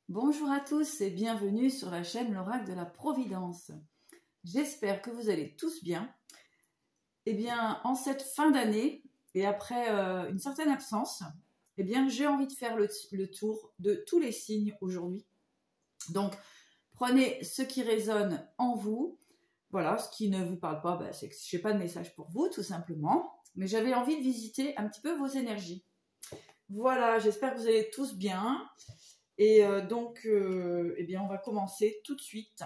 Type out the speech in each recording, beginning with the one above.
Bonjour à tous et bienvenue sur la chaîne L'Oracle de la Providence. J'espère que vous allez tous bien. Eh bien, en cette fin d'année et après une certaine absence, eh bien, j'ai envie de faire le tour de tous les signes aujourd'hui. Donc, prenez ce qui résonne en vous. Voilà, ce qui ne vous parle pas, c'est que je n'ai pas de message pour vous, tout simplement. Mais j'avais envie de visiter un petit peu vos énergies. Voilà, j'espère que vous allez tous bien. Et donc, eh bien, on va commencer tout de suite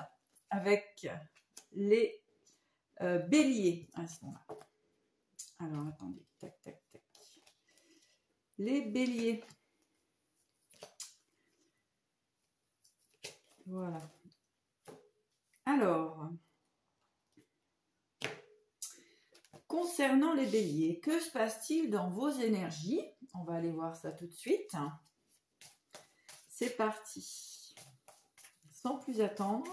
avec les béliers à ce moment-là. Alors, attendez, tac, tac, tac. Les béliers. Voilà. Alors, concernant les béliers, que se passe-t-il dans vos énergies? On va aller voir ça tout de suite. C'est parti. Sans plus attendre,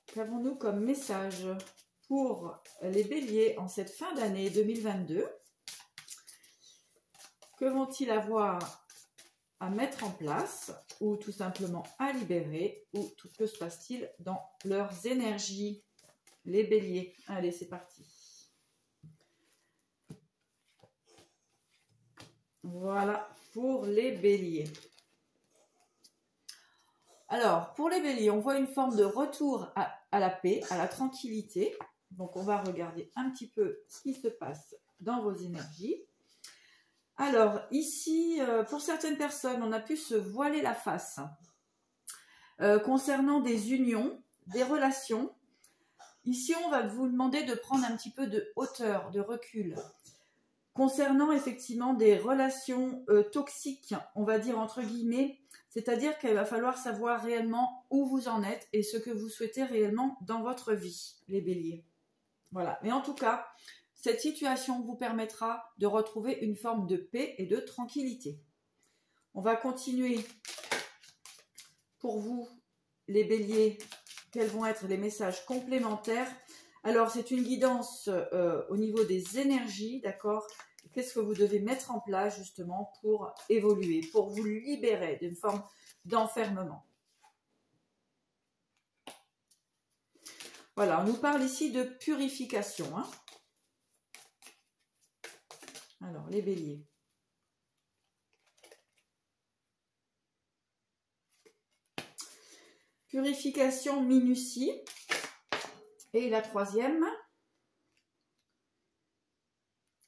qu'avons-nous comme message pour les béliers en cette fin d'année 2022? Que vont-ils avoir à mettre en place ou tout simplement à libérer, ou que se passe-t-il dans leurs énergies? Les béliers, allez, c'est parti. Voilà pour les béliers. Alors, pour les béliers, on voit une forme de retour à la paix, à la tranquillité. Donc, on va regarder un petit peu ce qui se passe dans vos énergies. Alors, ici, pour certaines personnes, on a pu se voiler la face. Concernant des unions, des relations, ici, on va vous demander de prendre un petit peu de hauteur, de recul. Concernant effectivement des relations toxiques, on va dire entre guillemets, c'est-à-dire qu'il va falloir savoir réellement où vous en êtes et ce que vous souhaitez réellement dans votre vie, les béliers. Voilà, mais en tout cas, cette situation vous permettra de retrouver une forme de paix et de tranquillité. On va continuer pour vous, les béliers, quels vont être les messages complémentaires. Alors, c'est une guidance au niveau des énergies, d'accord? Qu'est-ce que vous devez mettre en place justement pour évoluer, pour vous libérer d'une forme d'enfermement. Voilà, on nous parle ici de purification. Hein. Alors, les béliers. Purification, minutie. Et la troisième,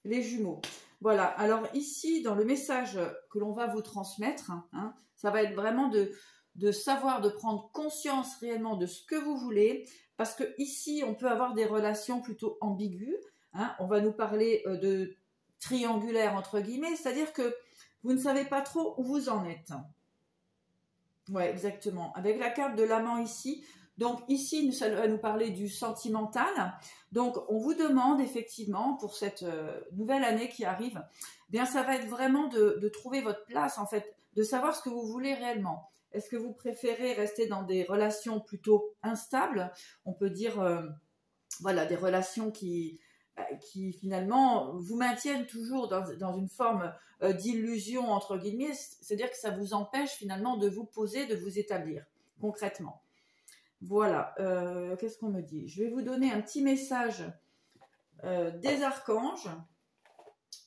les jumeaux. Voilà, alors ici, dans le message que l'on va vous transmettre, hein, ça va être vraiment de savoir, de prendre conscience réellement de ce que vous voulez, parce que ici, on peut avoir des relations plutôt ambiguës. Hein, on va nous parler de triangulaire, entre guillemets, c'est-à-dire que vous ne savez pas trop où vous en êtes. Oui, exactement. Avec la carte de l'amant ici, donc ici, ça va nous parler du sentimental. Donc, on vous demande effectivement, pour cette nouvelle année qui arrive, eh bien, ça va être vraiment de trouver votre place, en fait, de savoir ce que vous voulez réellement. Est-ce que vous préférez rester dans des relations plutôt instables? On peut dire, voilà, des relations qui finalement vous maintiennent toujours dans une forme d'illusion, entre guillemets, c'est-à-dire que ça vous empêche finalement de vous poser, de vous établir concrètement. Voilà, qu'est-ce qu'on me dit? Je vais vous donner un petit message des archanges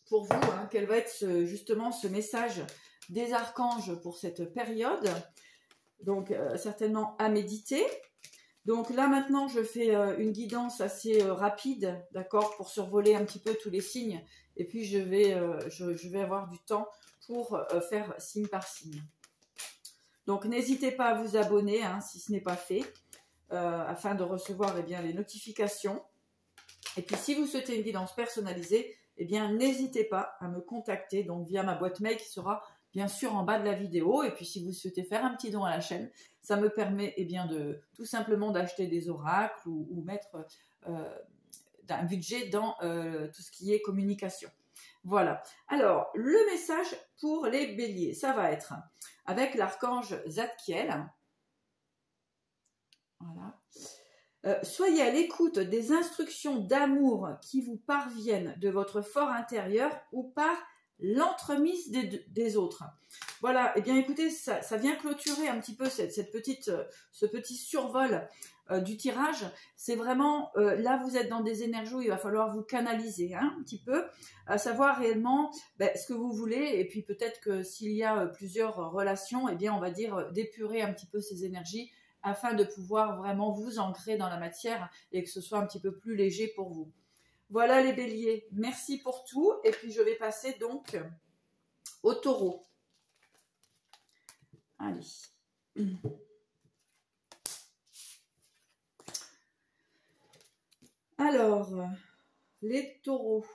pour vous, hein, quel va être justement ce message des archanges pour cette période. Donc, certainement à méditer. Donc là, maintenant, je fais une guidance assez rapide, d'accord, pour survoler un petit peu tous les signes. Et puis, je vais avoir du temps pour faire signe par signe. Donc, n'hésitez pas à vous abonner, hein, si ce n'est pas fait, afin de recevoir eh bien, les notifications. Et puis, si vous souhaitez une guidance personnalisée, eh bien, n'hésitez pas à me contacter donc via ma boîte mail qui sera bien sûr en bas de la vidéo. Et puis, si vous souhaitez faire un petit don à la chaîne, ça me permet eh bien, tout simplement d'acheter des oracles ou mettre un budget dans tout ce qui est communication. Voilà. Alors, le message pour les béliers, ça va être avec l'archange Zadkiel. Voilà. Soyez à l'écoute des instructions d'amour qui vous parviennent de votre fort intérieur ou par l'entremise des autres. Voilà, eh bien écoutez, ça vient clôturer un petit peu ce petit survol du tirage. C'est vraiment, là vous êtes dans des énergies où il va falloir vous canaliser hein, un petit peu, à savoir réellement ce que vous voulez, et puis peut-être que s'il y a plusieurs relations, eh bien on va dire d'épurer un petit peu ces énergies afin de pouvoir vraiment vous ancrer dans la matière et que ce soit un petit peu plus léger pour vous. Voilà les béliers, merci pour tout, et puis je vais passer donc au taureau. Allez. Alors, les taureaux.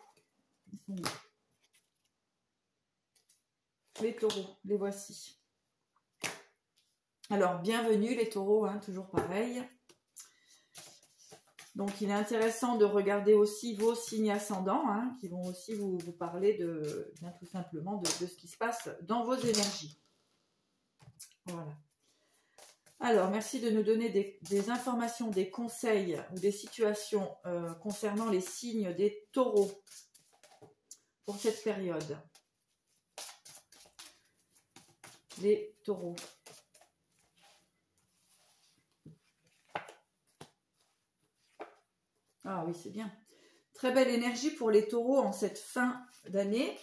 Les taureaux, les voici. Alors, bienvenue les taureaux, hein, toujours pareil. Donc, il est intéressant de regarder aussi vos signes ascendants, hein, qui vont aussi vous parler de, bien tout simplement de ce qui se passe dans vos énergies. Voilà. Alors, merci de nous donner des informations, des conseils ou des situations concernant les signes des taureaux pour cette période. Les taureaux. Ah oui, c'est bien. Très belle énergie pour les taureaux en cette fin d'année.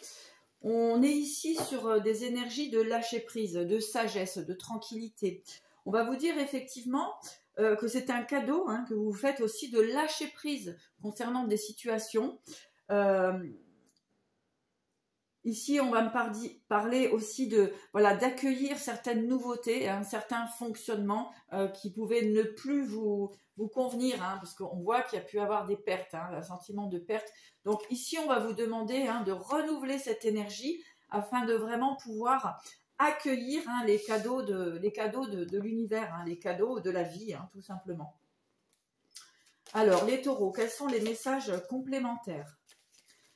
On est ici sur des énergies de lâcher prise, de sagesse, de tranquillité. On va vous dire effectivement que c'est un cadeau hein, que vous vous faites aussi de lâcher prise concernant des situations. Ici, on va me parler aussi de d'accueillir certaines nouveautés, un certain fonctionnement qui pouvait ne plus vous convenir, hein, parce qu'on voit qu'il y a pu avoir des pertes, hein, un sentiment de perte. Donc ici, on va vous demander hein, de renouveler cette énergie afin de vraiment pouvoir accueillir hein, les cadeaux de l'univers, hein, les cadeaux de la vie, hein, tout simplement. Alors, les taureaux, quels sont les messages complémentaires ?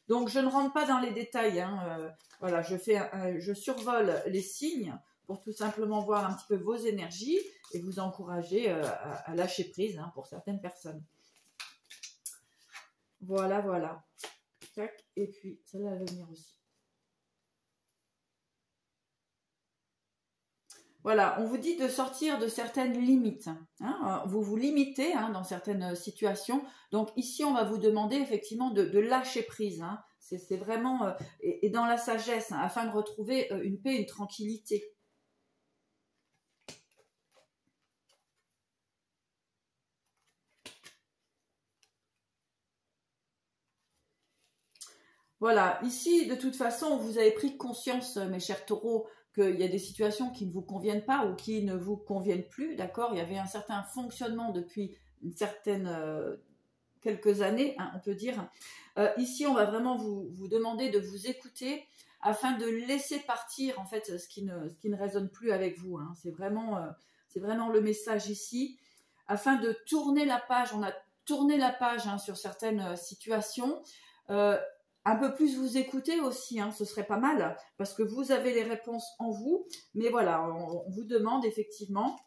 Donc, je ne rentre pas dans les détails. Hein, voilà, je survole les signes pour tout simplement voir un petit peu vos énergies et vous encourager à lâcher prise hein, pour certaines personnes. Voilà, voilà. Tac, et puis, celle-là va venir aussi. Voilà, on vous dit de sortir de certaines limites. Hein, vous vous limitez hein, dans certaines situations. Donc ici, on va vous demander effectivement de lâcher prise. Hein. C'est vraiment, et dans la sagesse, hein, afin de retrouver une paix, une tranquillité. Voilà, ici, de toute façon, vous avez pris conscience, mes chers taureaux, qu'il y a des situations qui ne vous conviennent pas ou qui ne vous conviennent plus, d'accord? Il y avait un certain fonctionnement depuis une certaine, quelques années, hein, on peut dire. Ici, on va vraiment vous demander de vous écouter afin de laisser partir, en fait, ce qui ne résonne plus avec vous. Hein. C'est vraiment le message ici. Afin de tourner la page, on a tourné la page hein, sur certaines situations. Un peu plus vous écouter aussi, hein, ce serait pas mal, parce que vous avez les réponses en vous, mais voilà, on vous demande effectivement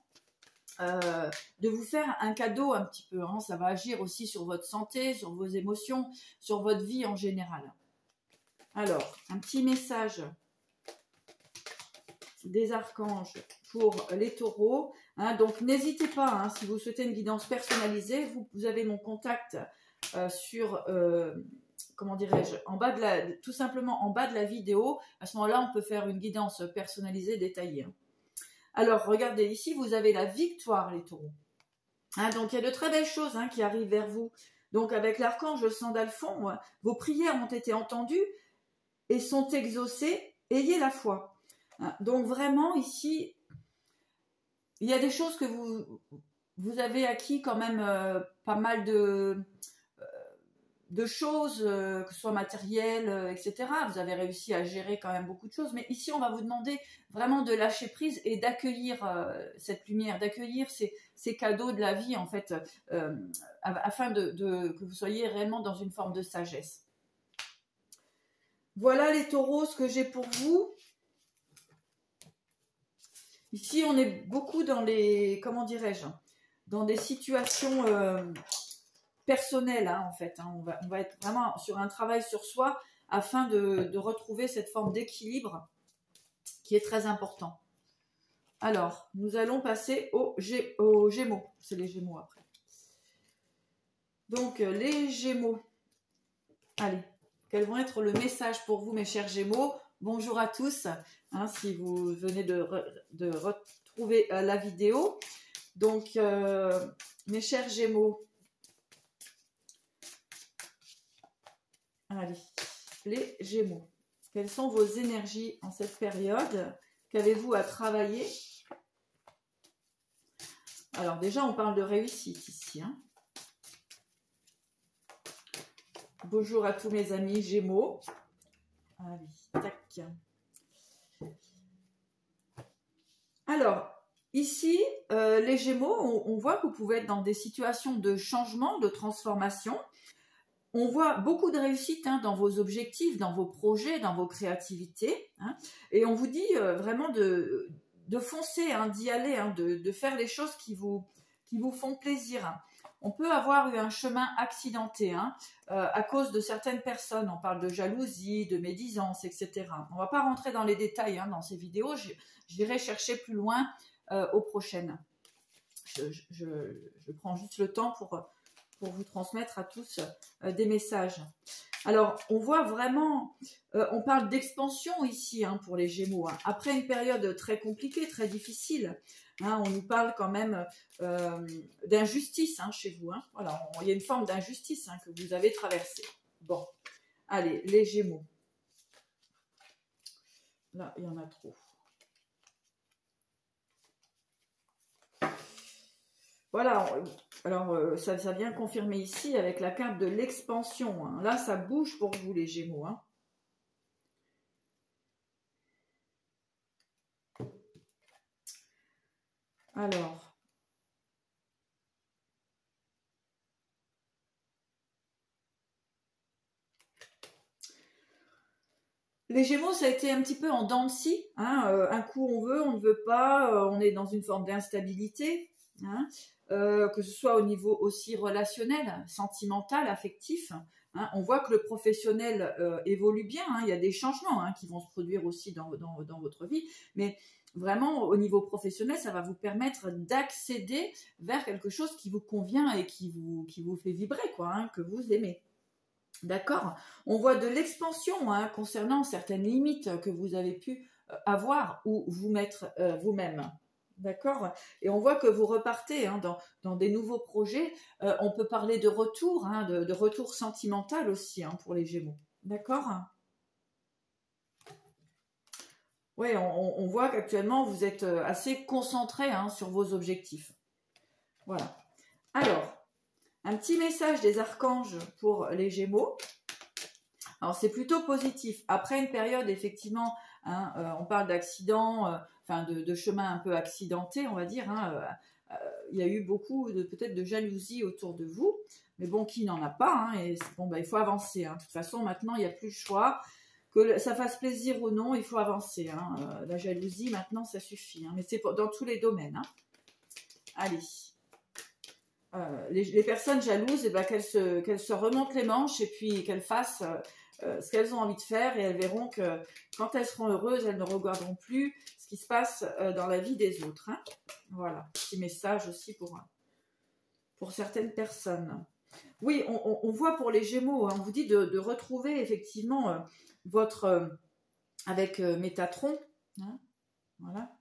de vous faire un cadeau un petit peu, hein, ça va agir aussi sur votre santé, sur vos émotions, sur votre vie en général. Alors, un petit message des archanges pour les taureaux, hein, donc n'hésitez pas, hein, si vous souhaitez une guidance personnalisée, vous avez mon contact sur... comment dirais-je, tout simplement en bas de la vidéo. À ce moment-là, on peut faire une guidance personnalisée, détaillée. Alors, regardez, ici, vous avez la victoire, les taureaux. Hein, donc, il y a de très belles choses hein, qui arrivent vers vous. Donc, avec l'archange Sandalphon, vos prières ont été entendues et sont exaucées. Ayez la foi. Hein, donc, vraiment, ici, il y a des choses que vous avez acquis quand même pas mal de choses, que ce soit matérielles, etc. Vous avez réussi à gérer quand même beaucoup de choses. Mais ici, on va vous demander vraiment de lâcher prise et d'accueillir cette lumière, d'accueillir ces cadeaux de la vie, en fait, afin que vous soyez réellement dans une forme de sagesse. Voilà les taureaux, ce que j'ai pour vous. Ici, on est beaucoup dans les, comment dirais-je, dans des situations... personnel hein, en fait, hein. On va être vraiment sur un travail sur soi afin de retrouver cette forme d'équilibre qui est très important. Alors, nous allons passer aux Gémeaux. C'est les Gémeaux après. Donc, les Gémeaux. Allez, quels vont être le message pour vous, mes chers Gémeaux? Bonjour à tous, hein, si vous venez de retrouver la vidéo. Donc, mes chers Gémeaux, allez, les Gémeaux, quelles sont vos énergies en cette période? Qu'avez-vous à travailler? Alors déjà, on parle de réussite ici. Hein. Bonjour à tous mes amis Gémeaux. Allez, tac. Alors, ici, les Gémeaux, on voit que vous pouvez être dans des situations de changement, de transformation. On voit beaucoup de réussite hein, dans vos objectifs, dans vos projets, dans vos créativités. Hein, et on vous dit vraiment de foncer, hein, d'y aller, hein, de faire les choses qui vous font plaisir. On peut avoir eu un chemin accidenté hein, à cause de certaines personnes. On parle de jalousie, de médisance, etc. On ne va pas rentrer dans les détails hein, dans ces vidéos. J'irai chercher plus loin aux prochaines. Je prends juste le temps pour vous transmettre à tous des messages. Alors, on voit vraiment, on parle d'expansion ici hein, pour les Gémeaux. Hein. Après une période très compliquée, très difficile, hein, on nous parle quand même d'injustice hein, chez vous. Hein. Voilà, il y a une forme d'injustice hein, que vous avez traversée. Bon, allez, les Gémeaux. Là, il y en a trop. Voilà, alors ça vient confirmer ici avec la carte de l'expansion. Hein. Là, ça bouge pour vous les Gémeaux. Hein. Alors, les Gémeaux, ça a été un petit peu en dents de scie. Hein. Un coup, on veut, on ne veut pas. On est dans une forme d'instabilité. Hein. Que ce soit au niveau aussi relationnel, sentimental, affectif. Hein, on voit que le professionnel évolue bien. Hein, il y a des changements hein, qui vont se produire aussi dans votre vie. Mais vraiment, au niveau professionnel, ça va vous permettre d'accéder vers quelque chose qui vous convient et qui vous fait vibrer, quoi, hein, que vous aimez. D'accord? On voit de l'expansion hein, concernant certaines limites que vous avez pu avoir ou vous mettre vous-même. D'accord? Et on voit que vous repartez hein, dans des nouveaux projets. On peut parler de retour, hein, de retour sentimental aussi hein, pour les Gémeaux. D'accord? Oui, on voit qu'actuellement, vous êtes assez concentré hein, sur vos objectifs. Voilà. Alors, un petit message des archanges pour les Gémeaux. Alors, c'est plutôt positif. Après une période, effectivement, hein, on parle d'accident, enfin de chemin un peu accidenté, on va dire. Hein, il y a eu beaucoup peut-être de jalousie autour de vous. Mais bon, qui n'en a pas hein, et bon, bah, il faut avancer. Hein. De toute façon, maintenant, il n'y a plus le choix. Que ça fasse plaisir ou non, il faut avancer. Hein. La jalousie, maintenant, ça suffit. Hein. Mais c'est dans tous les domaines. Hein. Allez. Les personnes jalouses, eh ben, qu'elles se remontent les manches et puis qu'elles fassent ce qu'elles ont envie de faire et elles verront que quand elles seront heureuses, elles ne regarderont plus ce qui se passe dans la vie des autres. Hein. Voilà, petit message aussi pour certaines personnes. Oui, on voit pour les Gémeaux, hein, on vous dit de retrouver effectivement votre avec Métatron. Hein, voilà.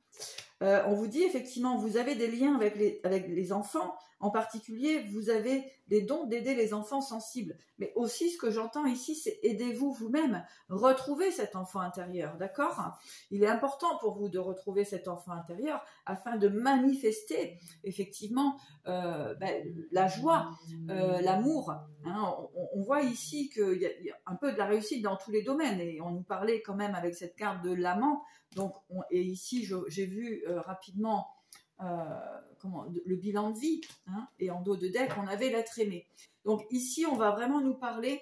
On vous dit effectivement, vous avez des liens avec les enfants, en particulier, vous avez les dons d'aider les enfants sensibles. Mais aussi, ce que j'entends ici, c'est aidez-vous vous-même, retrouvez cet enfant intérieur, d'accord? Il est important pour vous de retrouver cet enfant intérieur afin de manifester effectivement la joie, l'amour. Hein. On voit ici qu'il y a un peu de la réussite dans tous les domaines et on nous parlait quand même avec cette carte de l'amant. Donc, et ici, j'ai vu rapidement le bilan de vie, hein, et en dos de deck, on avait l'être aimé. Donc ici, on va vraiment nous parler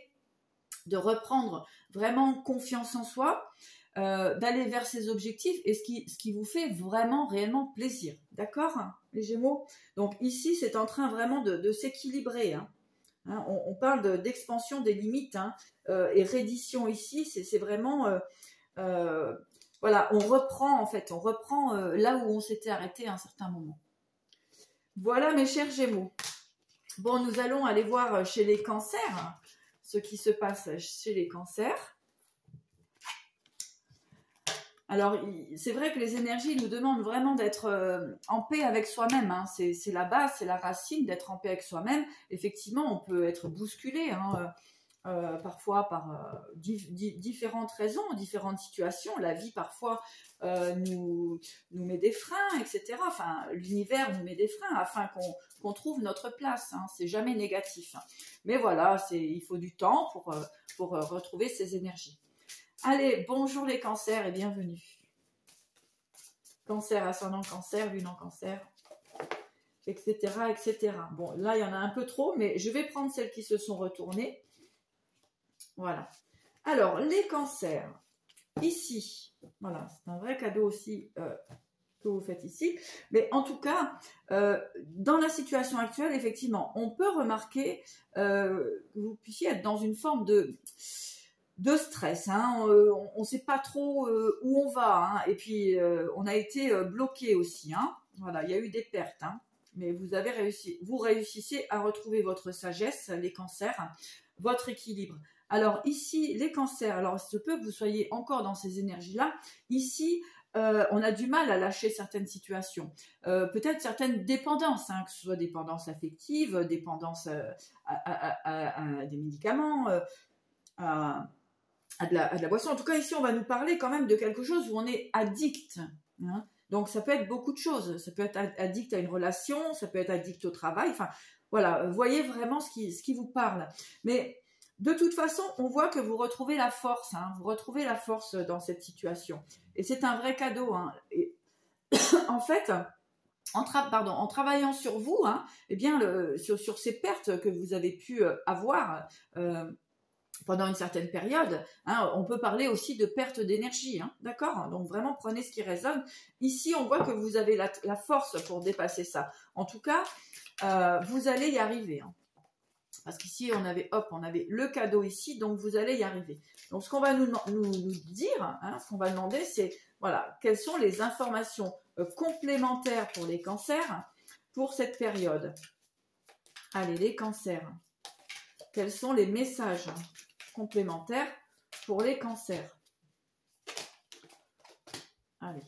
de reprendre vraiment confiance en soi, d'aller vers ses objectifs et ce qui vous fait vraiment, réellement plaisir. D'accord, les Gémeaux? Donc ici, c'est en train vraiment de s'équilibrer. Hein. Hein, on parle d'expansion des limites hein, et reddition ici, c'est vraiment... voilà, on reprend en fait, on reprend là où on s'était arrêté à un certain moment. Voilà mes chers Gémeaux. Bon, nous allons aller voir chez les cancers, ce qui se passe chez les cancers. Alors, c'est vrai que les énergies nous demandent vraiment d'être en paix avec soi-même. Hein. C'est la base, c'est la racine d'être en paix avec soi-même. Effectivement, on peut être bousculé parfois par différentes raisons, différentes situations. La vie, parfois, nous met des freins, etc. Enfin, l'univers nous met des freins afin qu'on trouve notre place. Hein. C'est jamais négatif. Hein. Mais voilà, il faut du temps pour retrouver ces énergies. Allez, bonjour les cancers et bienvenue. Cancer, ascendant cancer, lune en cancer, etc., etc. Bon, là, il y en a un peu trop, mais je vais prendre celles qui se sont retournées. Voilà. Alors, les cancers, ici, voilà, c'est un vrai cadeau aussi que vous faites ici. Mais en tout cas, dans la situation actuelle, effectivement, on peut remarquer que vous puissiez être dans une forme de stress, hein. On ne sait pas trop où on va, hein. Et puis on a été bloqué aussi, hein. Voilà, il y a eu des pertes, hein. Mais vous réussissez à retrouver votre sagesse, les cancers, votre équilibre. Alors ici, les cancers, alors il se peut que vous soyez encore dans ces énergies-là. Ici, on a du mal à lâcher certaines situations, peut-être certaines dépendances, hein, que ce soit dépendance affective, dépendance à des médicaments, à de la boisson. En tout cas, ici, on va nous parler quand même de quelque chose où on est addict. Hein. Donc, ça peut être beaucoup de choses. Ça peut être addict à une relation, ça peut être addict au travail. Enfin, voilà, voyez vraiment ce qui vous parle. Mais de toute façon, on voit que vous retrouvez la force. Hein. Vous retrouvez la force dans cette situation. Et c'est un vrai cadeau. Hein. Et en fait, en travaillant sur vous, hein, eh bien, sur ces pertes que vous avez pu avoir pendant une certaine période, hein, on peut parler aussi de perte d'énergie, hein, d'accord? Donc vraiment prenez ce qui résonne. Ici, on voit que vous avez la force pour dépasser ça. En tout cas, vous allez y arriver. Hein. Parce qu'ici, on avait le cadeau ici, donc vous allez y arriver. Donc ce qu'on va nous dire, hein, ce qu'on va demander, c'est voilà, quelles sont les informations complémentaires pour les cancers pour cette période. Allez, les cancers. Quels sont les messages complémentaires pour les cancers? Allez.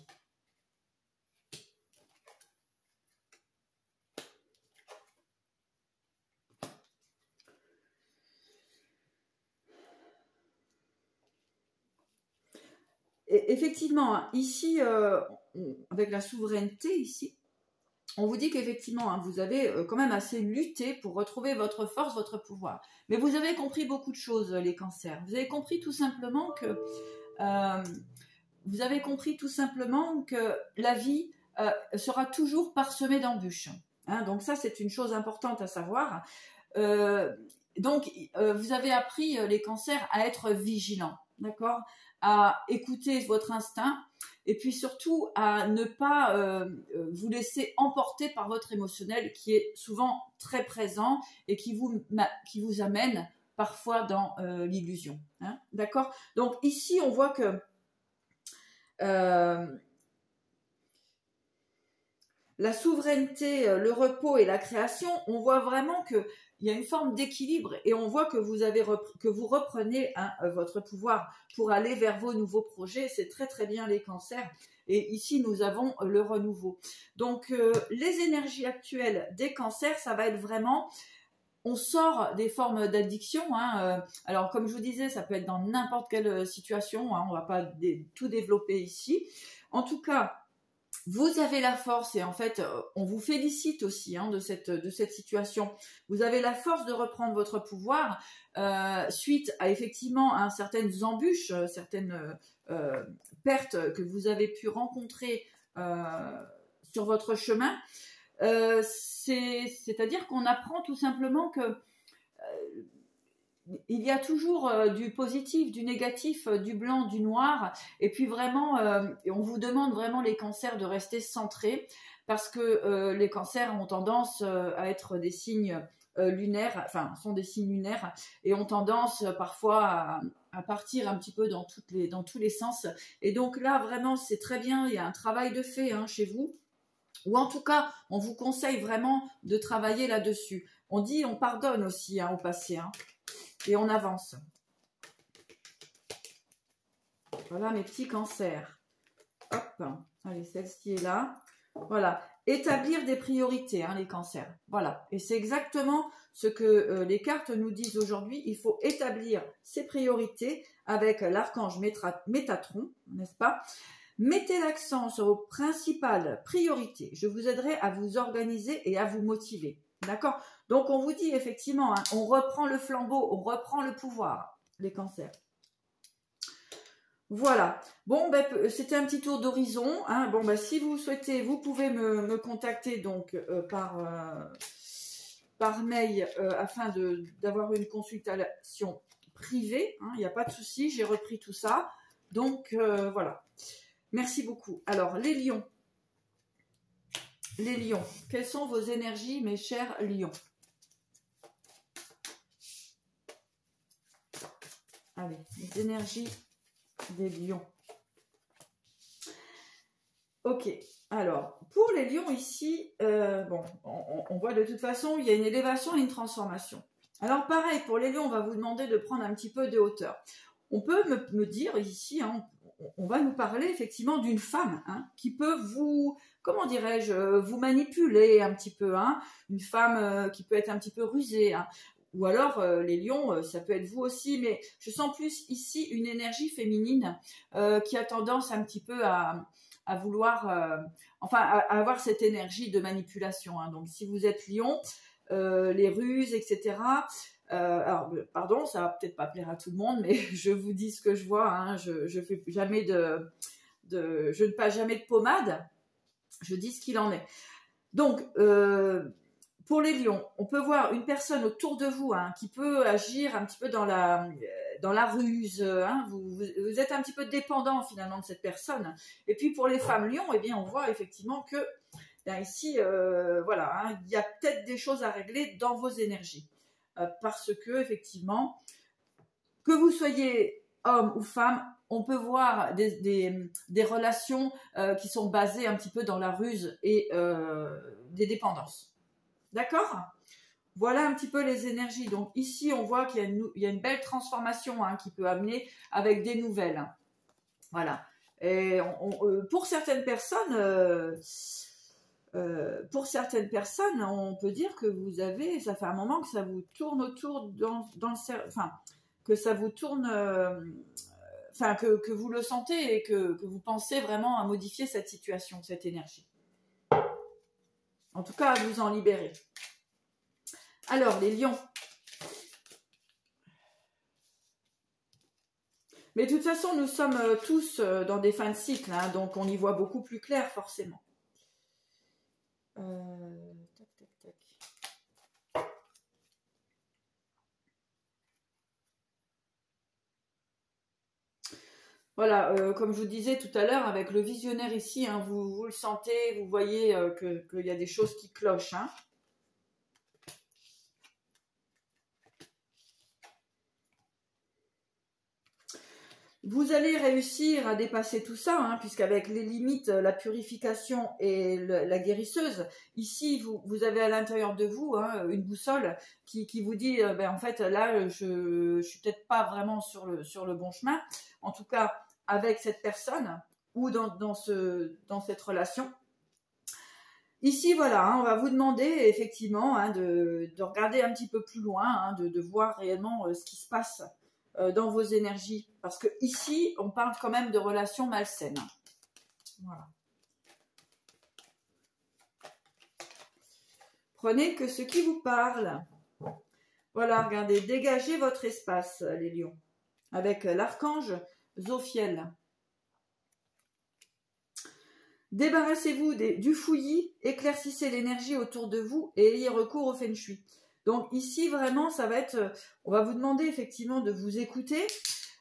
Et effectivement, ici, avec la souveraineté, ici, on vous dit qu'effectivement, hein, vous avez quand même assez lutté pour retrouver votre force, votre pouvoir. Mais vous avez compris beaucoup de choses, les cancers. Vous avez compris tout simplement que la vie sera toujours parsemée d'embûches. Hein, donc ça, c'est une chose importante à savoir. Donc, vous avez appris, les cancers, à être vigilants, d'accord ? À écouter votre instinct et puis surtout à ne pas vous laisser emporter par votre émotionnel qui est souvent très présent et qui vous amène parfois dans l'illusion. Hein, d'accord ? Donc ici, on voit que la souveraineté, le repos et la création, on voit vraiment qu'il y a une forme d'équilibre et on voit que vous reprenez votre pouvoir pour aller vers vos nouveaux projets. C'est très très bien les cancers. Et ici, nous avons le renouveau. Donc, les énergies actuelles des cancers, ça va être vraiment... On sort des formes d'addiction. Hein, alors, comme je vous disais, ça peut être dans n'importe quelle situation. Hein, on ne va pas tout développer ici. En tout cas... Vous avez la force et en fait, on vous félicite aussi hein, de cette situation. Vous avez la force de reprendre votre pouvoir suite à effectivement à certaines embûches, certaines pertes que vous avez pu rencontrer sur votre chemin. C'est-à-dire qu'on apprend tout simplement que il y a toujours du positif, du négatif, du blanc, du noir. Et puis vraiment, on vous demande vraiment les cancers de rester centrés parce que les cancers ont tendance à être des signes lunaires, enfin sont des signes lunaires et ont tendance parfois à partir un petit peu dans tous les sens. Et donc là vraiment c'est très bien, il y a un travail de fait chez vous, ou en tout cas on vous conseille vraiment de travailler là-dessus. On dit on pardonne aussi au passé et on avance. Voilà mes petits cancers. Hop, allez, celle-ci est là. Voilà, établir des priorités, les cancers. Voilà, et c'est exactement ce que les cartes nous disent aujourd'hui. Il faut établir ses priorités avec l'archange Métatron, n'est-ce pas? Mettez l'accent sur vos principales priorités. Je vous aiderai à vous organiser et à vous motiver. D'accord? Donc, on vous dit effectivement, on reprend le flambeau, on reprend le pouvoir, les cancers. Voilà. Bon, c'était un petit tour d'horizon. Bon, si vous souhaitez, vous pouvez me contacter donc par mail afin d'avoir une consultation privée. Il n'y a pas de souci, j'ai repris tout ça. Donc, voilà. Merci beaucoup. Alors, les lions. Les lions. Quelles sont vos énergies, mes chers lions? Allez, les énergies des lions. Ok, alors pour les lions ici, on voit de toute façon il y a une élévation et une transformation. Alors pareil, pour les lions, on va vous demander de prendre un petit peu de hauteur. On peut me dire ici, on va nous parler effectivement d'une femme qui peut vous, comment dirais-je, vous manipuler un petit peu, une femme qui peut être un petit peu rusée, ou alors les lions, ça peut être vous aussi, mais je sens plus ici une énergie féminine qui a tendance un petit peu à vouloir, à avoir cette énergie de manipulation. Donc si vous êtes lion, les ruses, etc. Alors, pardon, ça va peut-être pas plaire à tout le monde, mais je vous dis ce que je vois. Je fais jamais je ne passe jamais de pommade. Je dis ce qu'il en est. Donc pour les lions, on peut voir une personne autour de vous qui peut agir un petit peu dans la ruse. Vous êtes un petit peu dépendant finalement de cette personne. Et puis pour les femmes lions, eh bien on voit effectivement que ici, il y a peut-être des choses à régler dans vos énergies. Parce que effectivement, que vous soyez homme ou femme, on peut voir des relations qui sont basées un petit peu dans la ruse et des dépendances. D'accord? Voilà un petit peu les énergies. Donc ici, on voit qu'il y a une belle transformation qui peut amener avec des nouvelles. Voilà. Et pour certaines personnes, on peut dire que ça fait un moment que ça vous tourne autour dans le cerveau, que ça vous tourne, que vous le sentez et que vous pensez vraiment à modifier cette situation, cette énergie. En tout cas, à vous en libérer. Alors, les lions. Mais de toute façon, nous sommes tous dans des fins de cycle, donc on y voit beaucoup plus clair, forcément. Tac, tac, tac. Voilà, comme je vous disais tout à l'heure, avec le visionnaire ici, vous le sentez, vous voyez qu'il y a des choses qui clochent. Vous allez réussir à dépasser tout ça, puisqu'avec les limites, la purification et la guérisseuse, ici, vous avez à l'intérieur de vous une boussole qui vous dit, en fait, là, je suis peut-être pas vraiment sur le bon chemin, en tout cas, avec cette personne ou dans cette relation. Ici, voilà, on va vous demander effectivement de regarder un petit peu plus loin, de voir réellement ce qui se passe dans vos énergies, parce que ici on parle quand même de relations malsaines. Voilà. Prenez que ce qui vous parle. Voilà, regardez, dégagez votre espace, les lions, avec l'archange Zophiel. Débarrassez-vous du fouillis, éclaircissez l'énergie autour de vous et ayez recours au feng shui. Donc ici vraiment ça va être, on va vous demander effectivement de vous écouter.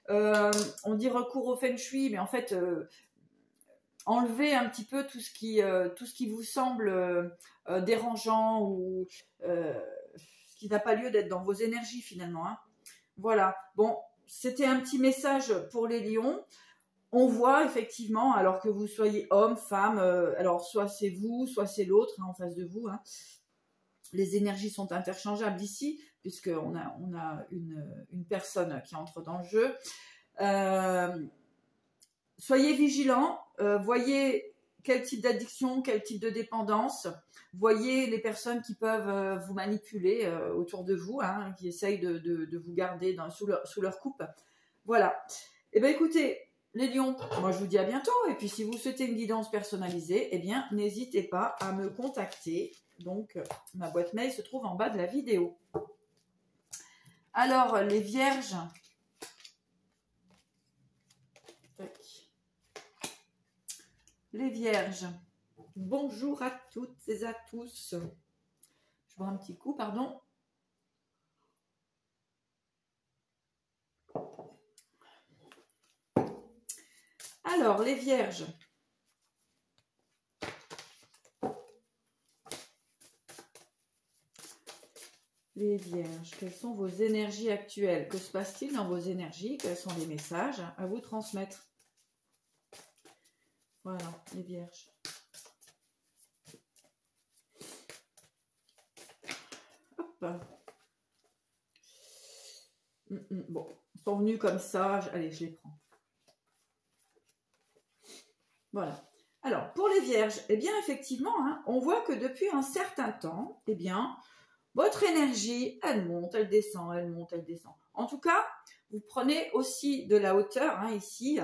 On dit recours au feng shui, mais en fait enlevez un petit peu tout ce qui vous semble dérangeant ou ce qui n'a pas lieu d'être dans vos énergies finalement. Hein. Voilà, bon, c'était un petit message pour les lions. On voit effectivement, alors que vous soyez homme, femme, alors soit c'est vous, soit c'est l'autre hein, en face de vous. Hein. Les énergies sont interchangeables ici, puisqu'on a une personne qui entre dans le jeu. Soyez vigilants, voyez quel type d'addiction, quel type de dépendance, voyez les personnes qui peuvent vous manipuler autour de vous, hein, qui essayent de vous garder sous leur coupe. Voilà. Eh bien écoutez, les lions, moi je vous dis à bientôt, et puis si vous souhaitez une guidance personnalisée, eh bien n'hésitez pas à me contacter. Donc ma boîte mail se trouve en bas de la vidéo. Alors les vierges, les vierges, bonjour à toutes et à tous. Je bois un petit coup, pardon. Alors, les vierges. Les vierges, quelles sont vos énergies actuelles? Que se passe-t-il dans vos énergies? Quels sont les messages à vous transmettre? Voilà, les vierges. Hop. Bon, ils sont venus comme ça. Allez, je les prends. Voilà. Alors, pour les vierges, eh bien, effectivement, hein, on voit que depuis un certain temps, eh bien, votre énergie, elle monte, elle descend, elle monte, elle descend. En tout cas, vous prenez aussi de la hauteur, hein, ici.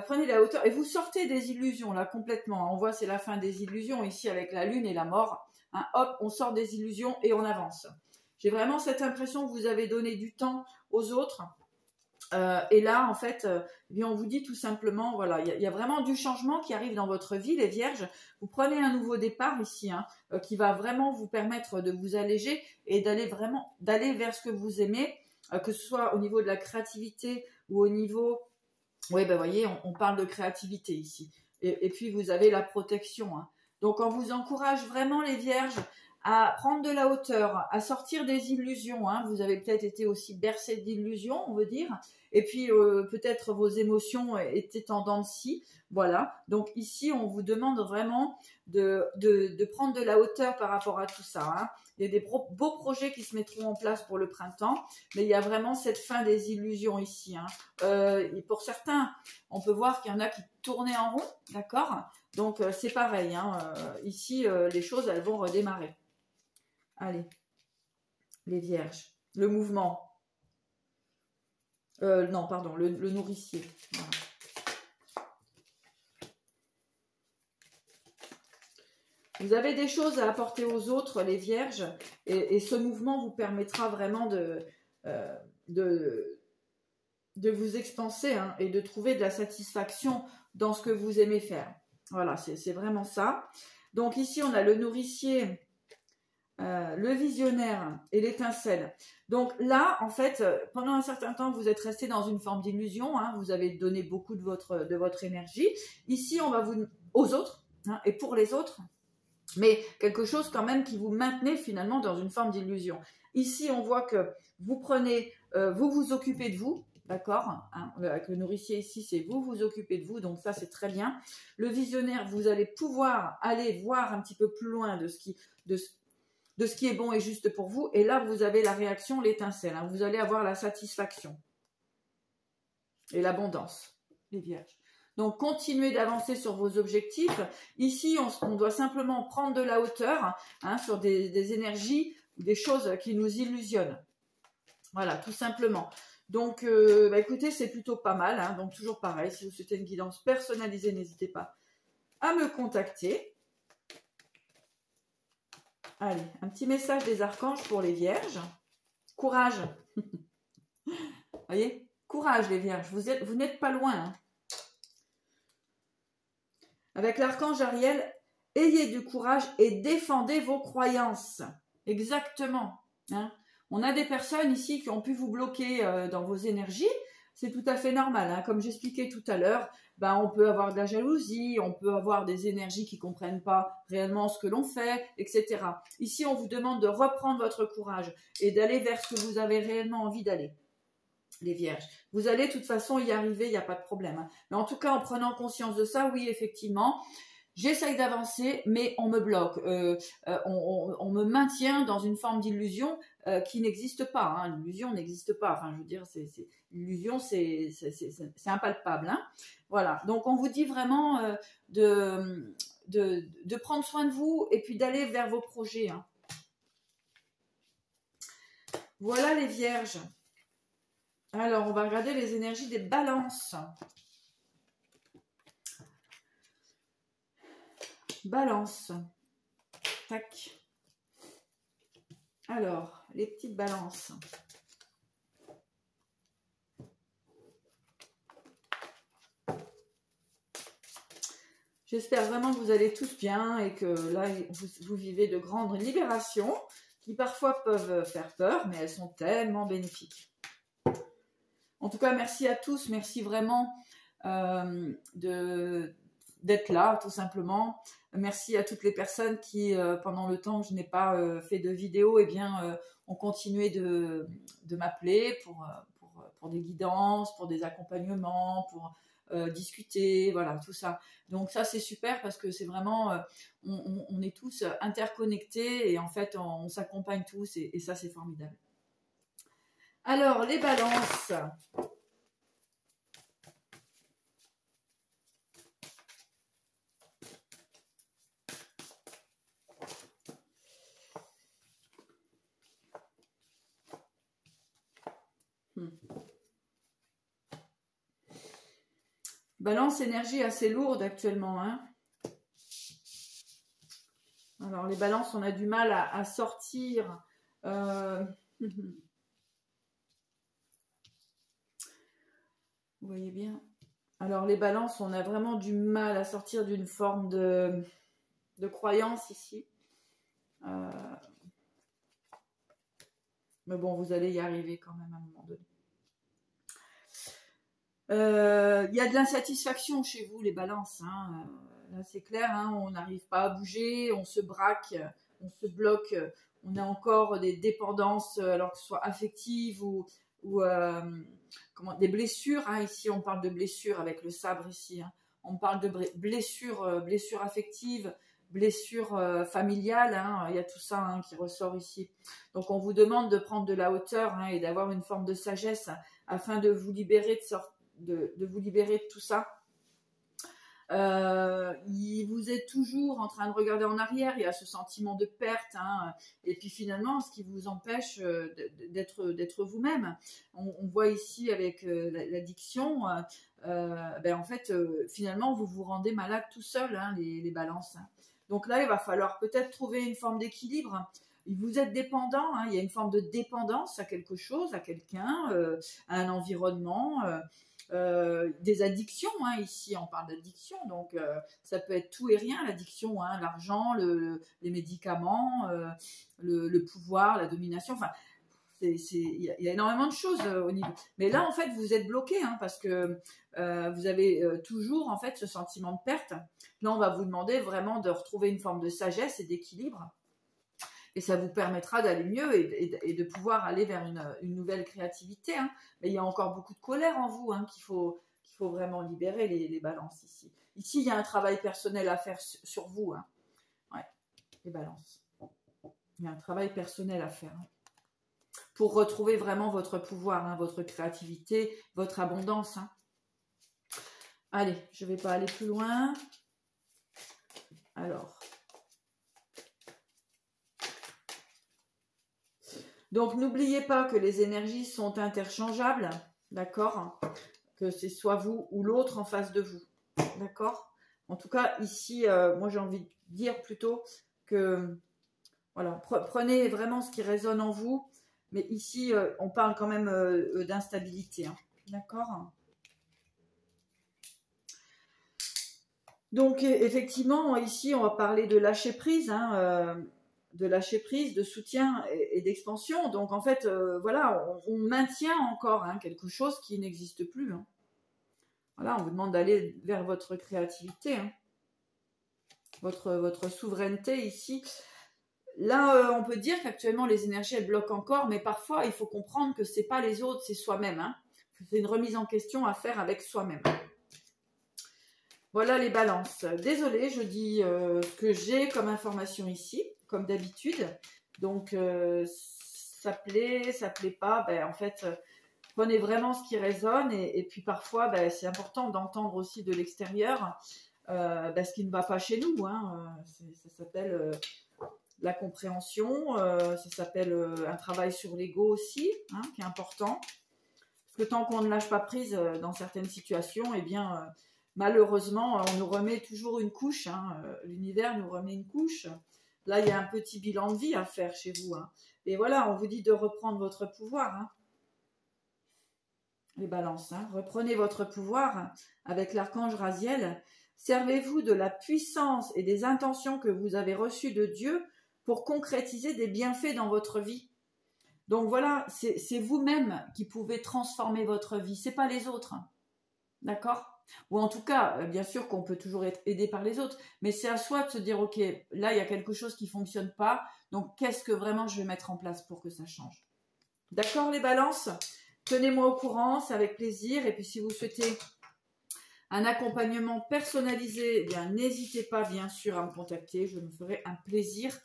Prenez la hauteur et vous sortez des illusions, là, complètement. On voit, c'est la fin des illusions, ici, avec la lune et la mort. Hein, hop, on sort des illusions et on avance. J'ai vraiment cette impression que vous avez donné du temps aux autres. Et là, en fait, eh bien, on vous dit tout simplement, voilà, il y a vraiment du changement qui arrive dans votre vie, les vierges. Vous prenez un nouveau départ ici, hein, qui va vraiment vous permettre de vous alléger et d'aller vers ce que vous aimez, que ce soit au niveau de la créativité ou au niveau... Oui, ben voyez, on parle de créativité ici. Et puis, vous avez la protection. Hein. Donc, on vous encourage vraiment, les vierges, à prendre de la hauteur, à sortir des illusions. Hein. Vous avez peut-être été aussi bercé d'illusions, on veut dire. Et puis, peut-être vos émotions étaient en dents de scie. Voilà. Donc, ici, on vous demande vraiment de prendre de la hauteur par rapport à tout ça. Hein. Il y a des beaux projets qui se mettront en place pour le printemps, mais il y a vraiment cette fin des illusions ici. Hein. Et pour certains, on peut voir qu'il y en a qui tournaient en rond, d'accord? Donc, c'est pareil. Hein. Ici, les choses, elles vont redémarrer. Allez, les vierges, le mouvement. Non, pardon, le nourricier. Voilà. Vous avez des choses à apporter aux autres, les vierges, et ce mouvement vous permettra vraiment de vous expanser hein, et de trouver de la satisfaction dans ce que vous aimez faire. Voilà, c'est vraiment ça. Donc ici, on a le nourricier, le visionnaire et l'étincelle. Donc là, en fait, pendant un certain temps, vous êtes resté dans une forme d'illusion. Hein, vous avez donné beaucoup de votre énergie. Ici, on va vous... aux autres, hein, et pour les autres, mais quelque chose quand même qui vous maintenait finalement dans une forme d'illusion. Ici, on voit que vous prenez, vous vous occupez de vous, d'accord, hein, avec le nourricier ici, c'est vous vous occupez de vous, donc ça c'est très bien. Le visionnaire, vous allez pouvoir aller voir un petit peu plus loin de ce qui est bon et juste pour vous, et là vous avez la réaction, l'étincelle, hein, vous allez avoir la satisfaction et l'abondance, les vierges. Donc, continuez d'avancer sur vos objectifs. Ici, on doit simplement prendre de la hauteur hein, sur des énergies, des choses qui nous illusionnent. Voilà, tout simplement. Donc, écoutez, c'est plutôt pas mal. Hein, donc, toujours pareil, si vous souhaitez une guidance personnalisée, n'hésitez pas à me contacter. Allez, un petit message des archanges pour les vierges. Courage. Voyez, courage les vierges, vous n'êtes pas loin. Hein. Avec l'archange Ariel, ayez du courage et défendez vos croyances. Exactement. Hein. On a des personnes ici qui ont pu vous bloquer dans vos énergies. C'est tout à fait normal. Hein. Comme j'expliquais tout à l'heure, ben, on peut avoir de la jalousie, on peut avoir des énergies qui ne comprennent pas réellement ce que l'on fait, etc. Ici, on vous demande de reprendre votre courage et d'aller vers ce que vous avez réellement envie d'aller. Les vierges. Vous allez de toute façon y arriver, il n'y a pas de problème. Hein. Mais en tout cas, en prenant conscience de ça, oui, effectivement, j'essaye d'avancer, mais on me bloque. On me maintient dans une forme d'illusion qui n'existe pas. Hein. L'illusion n'existe pas. Enfin, je veux dire, l'illusion, c'est impalpable. Hein. Voilà. Donc, on vous dit vraiment de prendre soin de vous et puis d'aller vers vos projets. Hein. Voilà les vierges. Alors, on va regarder les énergies des balances. Balance. Tac. Alors, les petites balances. J'espère vraiment que vous allez tous bien et que là, vous vivez de grandes libérations qui parfois peuvent faire peur, mais elles sont tellement bénéfiques. En tout cas, merci à tous. Merci vraiment d'être là, tout simplement. Merci à toutes les personnes qui, pendant le temps que je n'ai pas fait de vidéo, eh bien, ont continué de m'appeler pour des guidances, pour des accompagnements, pour discuter, voilà, tout ça. Donc ça, c'est super parce que c'est vraiment, on est tous interconnectés et en fait, on s'accompagne tous et ça, c'est formidable. Alors, les balances. Balance, énergie assez lourde actuellement. Hein. Alors, les balances, on a du mal à sortir. Vous voyez bien. Alors, les balances, on a vraiment du mal à sortir d'une forme de croyance ici. Mais bon, vous allez y arriver quand même à un moment donné. Il y a de l'insatisfaction chez vous, les balances. Hein. Là, c'est clair, hein, on n'arrive pas à bouger, on se braque, on se bloque. On a encore des dépendances, alors que ce soit affectives ou des blessures. Hein. Ici, on parle de blessures avec le sabre ici. Hein. On parle de blessures affectives, blessures familiales. Hein. Il y a tout ça hein, qui ressort ici. Donc, on vous demande de prendre de la hauteur hein, et d'avoir une forme de sagesse afin de vous libérer de vous libérer de tout ça. Vous êtes toujours en train de regarder en arrière, il y a ce sentiment de perte, hein, et puis finalement, ce qui vous empêche d'être vous-même. On voit ici avec l'addiction, en fait, finalement, vous vous rendez malade tout seul, hein, les balances. Hein. Donc là, il va falloir peut-être trouver une forme d'équilibre. Vous êtes dépendant, hein, il y a une forme de dépendance à quelque chose, à quelqu'un, à un environnement. Des addictions, hein, ici on parle d'addiction, donc ça peut être tout et rien, l'addiction, hein, l'argent, les médicaments, le pouvoir, la domination, enfin, il y a énormément de choses au niveau. Mais là, en fait, vous êtes bloqué, hein, parce que vous avez toujours, en fait, ce sentiment de perte. Là, on va vous demander vraiment de retrouver une forme de sagesse et d'équilibre. Et ça vous permettra d'aller mieux et de pouvoir aller vers une nouvelle créativité. Hein. Mais il y a encore beaucoup de colère en vous hein, qu'il faut vraiment libérer les balances ici. Ici, il y a un travail personnel à faire sur vous. Hein. Ouais, les balances. Il y a un travail personnel à faire. Hein. Pour retrouver vraiment votre pouvoir, hein, votre créativité, votre abondance. Hein. Allez, je ne vais pas aller plus loin. Alors... Donc, n'oubliez pas que les énergies sont interchangeables, d'accord? Que c'est soit vous ou l'autre en face de vous, d'accord? En tout cas, ici, moi j'ai envie de dire plutôt que, voilà, prenez vraiment ce qui résonne en vous, mais ici, on parle quand même d'instabilité, hein, d'accord? Donc, effectivement, ici, on va parler de lâcher prise, hein, de lâcher prise, de soutien et d'expansion. Donc en fait, voilà, on maintient encore hein, quelque chose qui n'existe plus. Hein. Voilà, on vous demande d'aller vers votre créativité, hein. Votre souveraineté ici. Là, on peut dire qu'actuellement, les énergies, elles bloquent encore, mais parfois, il faut comprendre que c'est pas les autres, c'est soi-même, hein. C'est une remise en question à faire avec soi-même. Voilà les balances. Désolée, je dis ce que j'ai comme information ici, comme d'habitude. Donc, ça plaît pas. Ben, en fait, prenez vraiment ce qui résonne. Et puis parfois, ben, c'est important d'entendre aussi de l'extérieur ben, ce qui ne va pas chez nous, hein. Ça s'appelle la compréhension. Ça s'appelle un travail sur l'ego aussi, hein, qui est important. Parce que tant qu'on ne lâche pas prise dans certaines situations, eh bien... malheureusement, on nous remet toujours une couche, hein. L'univers nous remet une couche. Là, il y a un petit bilan de vie à faire chez vous, hein. Et voilà, on vous dit de reprendre votre pouvoir, hein. Les balances, hein. Reprenez votre pouvoir avec l'archange Raziel. Servez-vous de la puissance et des intentions que vous avez reçues de Dieu pour concrétiser des bienfaits dans votre vie. Donc voilà, c'est vous-même qui pouvez transformer votre vie, c'est pas les autres, hein. D'accord ? Ou en tout cas, bien sûr qu'on peut toujours être aidé par les autres, mais c'est à soi de se dire, ok, là il y a quelque chose qui ne fonctionne pas, donc qu'est-ce que vraiment je vais mettre en place pour que ça change? D'accord les balances? Tenez-moi au courant, c'est avec plaisir, et puis si vous souhaitez un accompagnement personnalisé, eh bien n'hésitez pas bien sûr à me contacter, je me ferai un plaisir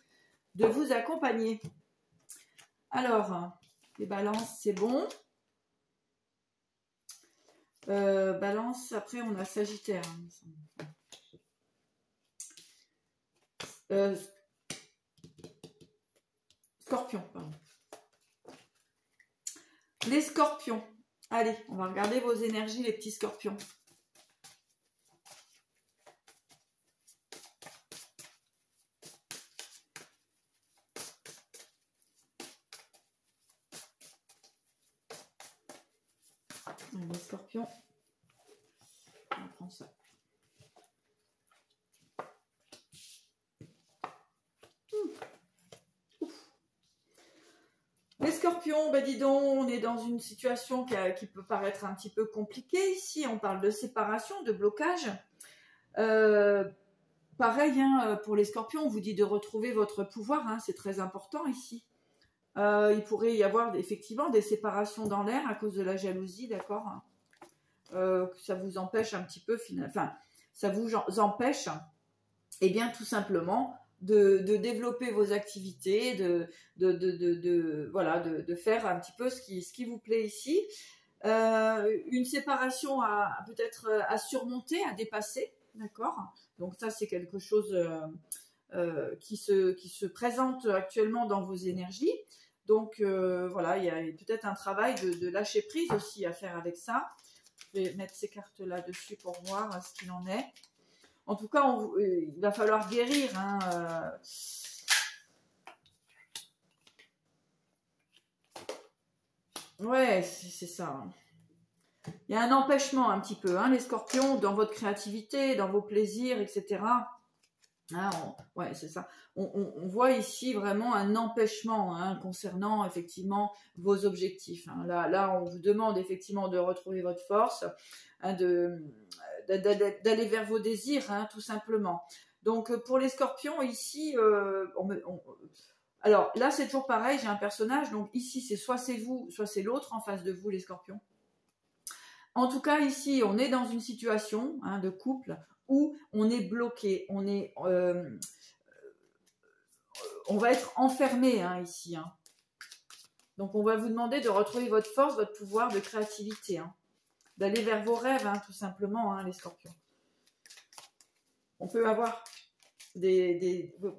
de vous accompagner. Alors, les balances, c'est bon. Balance, après on a Sagittaire. Scorpion, pardon. Les scorpions. Allez, on va regarder vos énergies, les petits scorpions. Les scorpions. On va prendre ça. Les scorpions, ben dis donc, on est dans une situation qui peut paraître un petit peu compliquée ici. On parle de séparation, de blocage. Pareil, hein, pour les scorpions, on vous dit de retrouver votre pouvoir. Hein, c'est très important ici. Il pourrait y avoir effectivement des séparations dans l'air à cause de la jalousie, d'accord, ça vous empêche un petit peu, enfin, ça vous empêche, eh bien, tout simplement, de développer vos activités, voilà, de faire un petit peu ce qui vous plaît ici. Une séparation peut-être à surmonter, à dépasser, d'accord. Donc ça, c'est quelque chose qui se présente actuellement dans vos énergies. Donc voilà, il y a peut-être un travail de lâcher prise aussi à faire avec ça. Je vais mettre ces cartes là dessus pour voir ce qu'il en est. En tout cas, il va falloir guérir, hein. Ouais, c'est ça. Il y a un empêchement un petit peu, hein, les scorpions, dans votre créativité, dans vos plaisirs, etc. Hein, ouais, c'est ça. On voit ici vraiment un empêchement, hein, concernant effectivement vos objectifs, hein. Là, on vous demande effectivement de retrouver votre force, hein, d'aller vers vos désirs, hein, tout simplement. Donc pour les scorpions ici, alors là c'est toujours pareil, j'ai un personnage, donc ici c'est vous, soit c'est l'autre en face de vous, les scorpions. En tout cas ici on est dans une situation, hein, de couple où on est bloqué, on va être enfermé, hein, ici, hein. Donc on va vous demander de retrouver votre force, votre pouvoir de créativité, hein, d'aller vers vos rêves, hein, tout simplement, hein, les scorpions. On peut avoir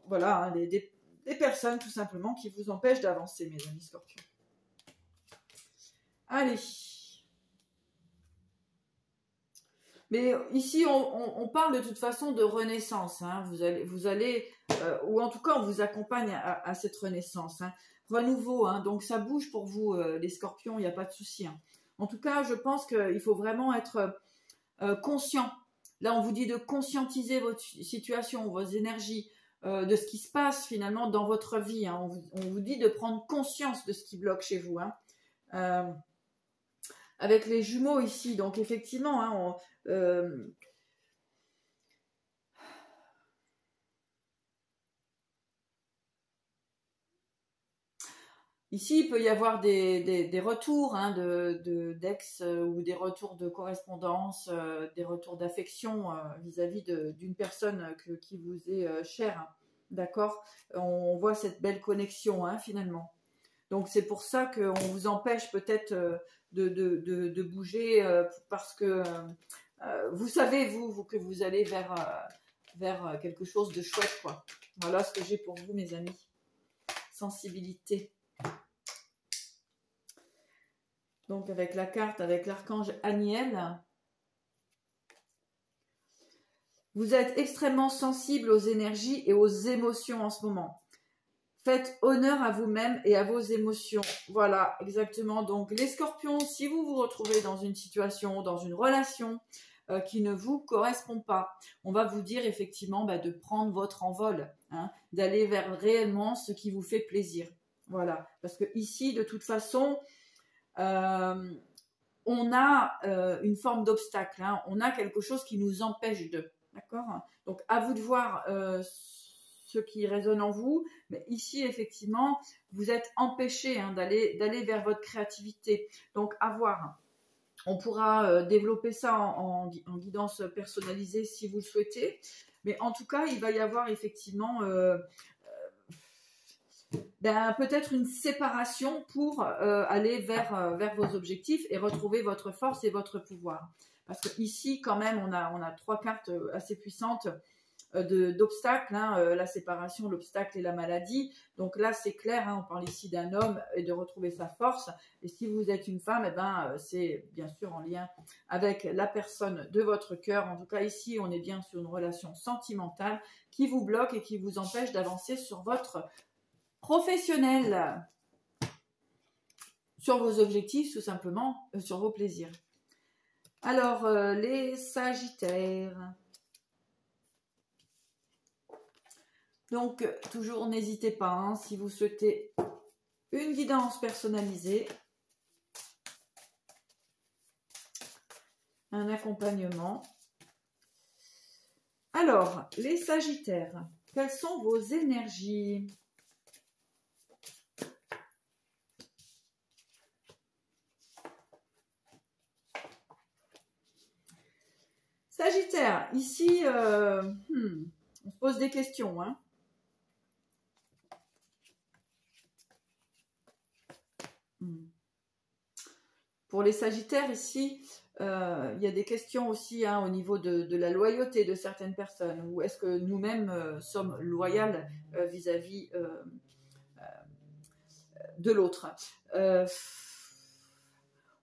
voilà, hein, des personnes tout simplement qui vous empêchent d'avancer, mes amis scorpions. Allez. Mais ici, on parle de toute façon de renaissance, hein. Vous allez ou en tout cas, on vous accompagne à cette renaissance, hein. Renouveau, hein. Donc ça bouge pour vous, les scorpions, il n'y a pas de souci, hein. En tout cas, je pense qu'il faut vraiment être conscient. Là, on vous dit de conscientiser votre situation, vos énergies, de ce qui se passe finalement dans votre vie, hein. On vous dit de prendre conscience de ce qui bloque chez vous, hein. avec les jumeaux ici. Donc effectivement, hein, ici, il peut y avoir des retours hein, d'ex ou des retours de correspondance, des retours d'affection vis-à-vis d'une personne qui vous est chère. Hein, d'accord? On voit cette belle connexion hein, finalement. Donc c'est pour ça qu'on vous empêche peut-être de bouger parce que vous savez, vous, que vous allez vers quelque chose de chouette, quoi. Voilà ce que j'ai pour vous, mes amis. Sensibilité. Donc avec la carte, avec l'archange Aniel, vous êtes extrêmement sensible aux énergies et aux émotions en ce moment. Faites honneur à vous-même et à vos émotions. Voilà, exactement. Donc les scorpions, si vous vous retrouvez dans une situation, dans une relation qui ne vous correspond pas, on va vous dire effectivement de prendre votre envol, hein, d'aller vers réellement ce qui vous fait plaisir. Voilà, parce que ici, de toute façon, on a une forme d'obstacle, hein, on a quelque chose qui nous empêche de, d'accord? Donc à vous de voir ce qui résonne en vous, mais ici effectivement vous êtes empêché hein, d'aller vers votre créativité. Donc à voir, on pourra développer ça en guidance personnalisée si vous le souhaitez, mais en tout cas il va y avoir effectivement peut-être une séparation pour aller vers vos objectifs et retrouver votre force et votre pouvoir. Parce que ici, quand même, on a 3 cartes assez puissantes d'obstacles, hein, la séparation, l'obstacle et la maladie. Donc là, c'est clair, hein, on parle ici d'un homme et de retrouver sa force. Et si vous êtes une femme, c'est bien sûr en lien avec la personne de votre cœur. En tout cas, ici, on est bien sur une relation sentimentale qui vous bloque et qui vous empêche d'avancer sur votre professionnel, sur vos objectifs, tout simplement, sur vos plaisirs. Alors, les Sagittaires. Donc, toujours n'hésitez pas, hein, si vous souhaitez une guidance personnalisée, un accompagnement. Alors, les Sagittaires, quelles sont vos énergies ? Sagittaire, ici, on se pose des questions, hein. Pour les Sagittaires, ici, il y a des questions aussi hein, au niveau de la loyauté de certaines personnes. Ou est-ce que nous-mêmes sommes loyales vis-à-vis de l'autre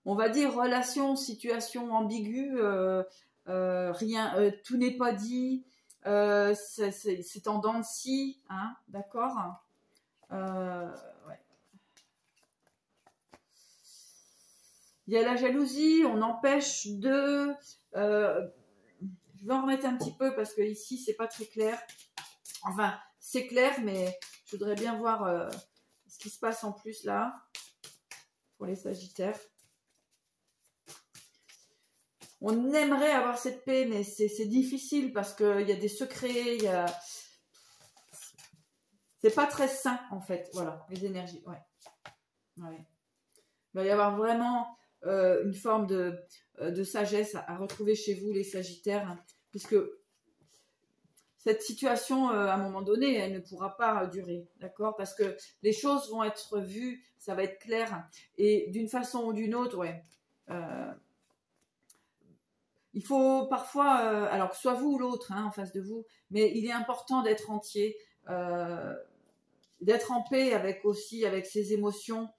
on va dire relation, situation ambiguë, rien, tout n'est pas dit, c'est en dents de scie, hein, d'accord ouais. Il y a la jalousie, on empêche de... je vais en remettre un petit peu parce que ici, c'est pas très clair. Enfin, c'est clair, mais je voudrais bien voir ce qui se passe en plus là, pour les Sagittaires. On aimerait avoir cette paix, mais c'est difficile parce qu'il y a des secrets, c'est pas très sain en fait, voilà, les énergies, ouais. Ouais. Il va y avoir vraiment une forme de sagesse à retrouver chez vous, les Sagittaires, hein, puisque cette situation, à un moment donné, elle ne pourra pas durer, d'accord? Parce que les choses vont être vues, ça va être clair, et d'une façon ou d'une autre, ouais. Il faut parfois, alors que ce soit vous ou l'autre hein, en face de vous, mais il est important d'être entier, d'être en paix avec ses émotions,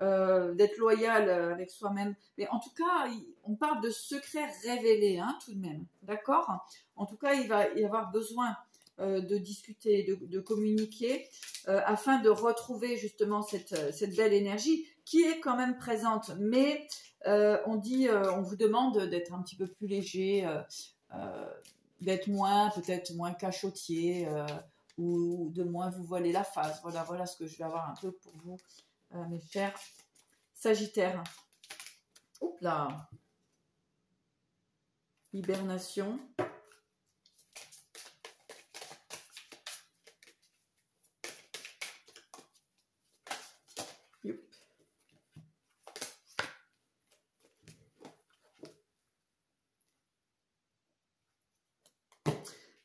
d'être loyal avec soi-même. Mais en tout cas, on parle de secrets révélés, hein, tout de même, d'accord? En tout cas, il va y avoir besoin de discuter, de communiquer, afin de retrouver justement cette belle énergie qui est quand même présente. Mais on vous demande d'être un petit peu plus léger, d'être peut-être moins cachotier, ou de moins vous voiler la face. Voilà ce que je vais avoir un peu pour vous. Mes chers Sagittaires. Oups là. Hibernation. Youp.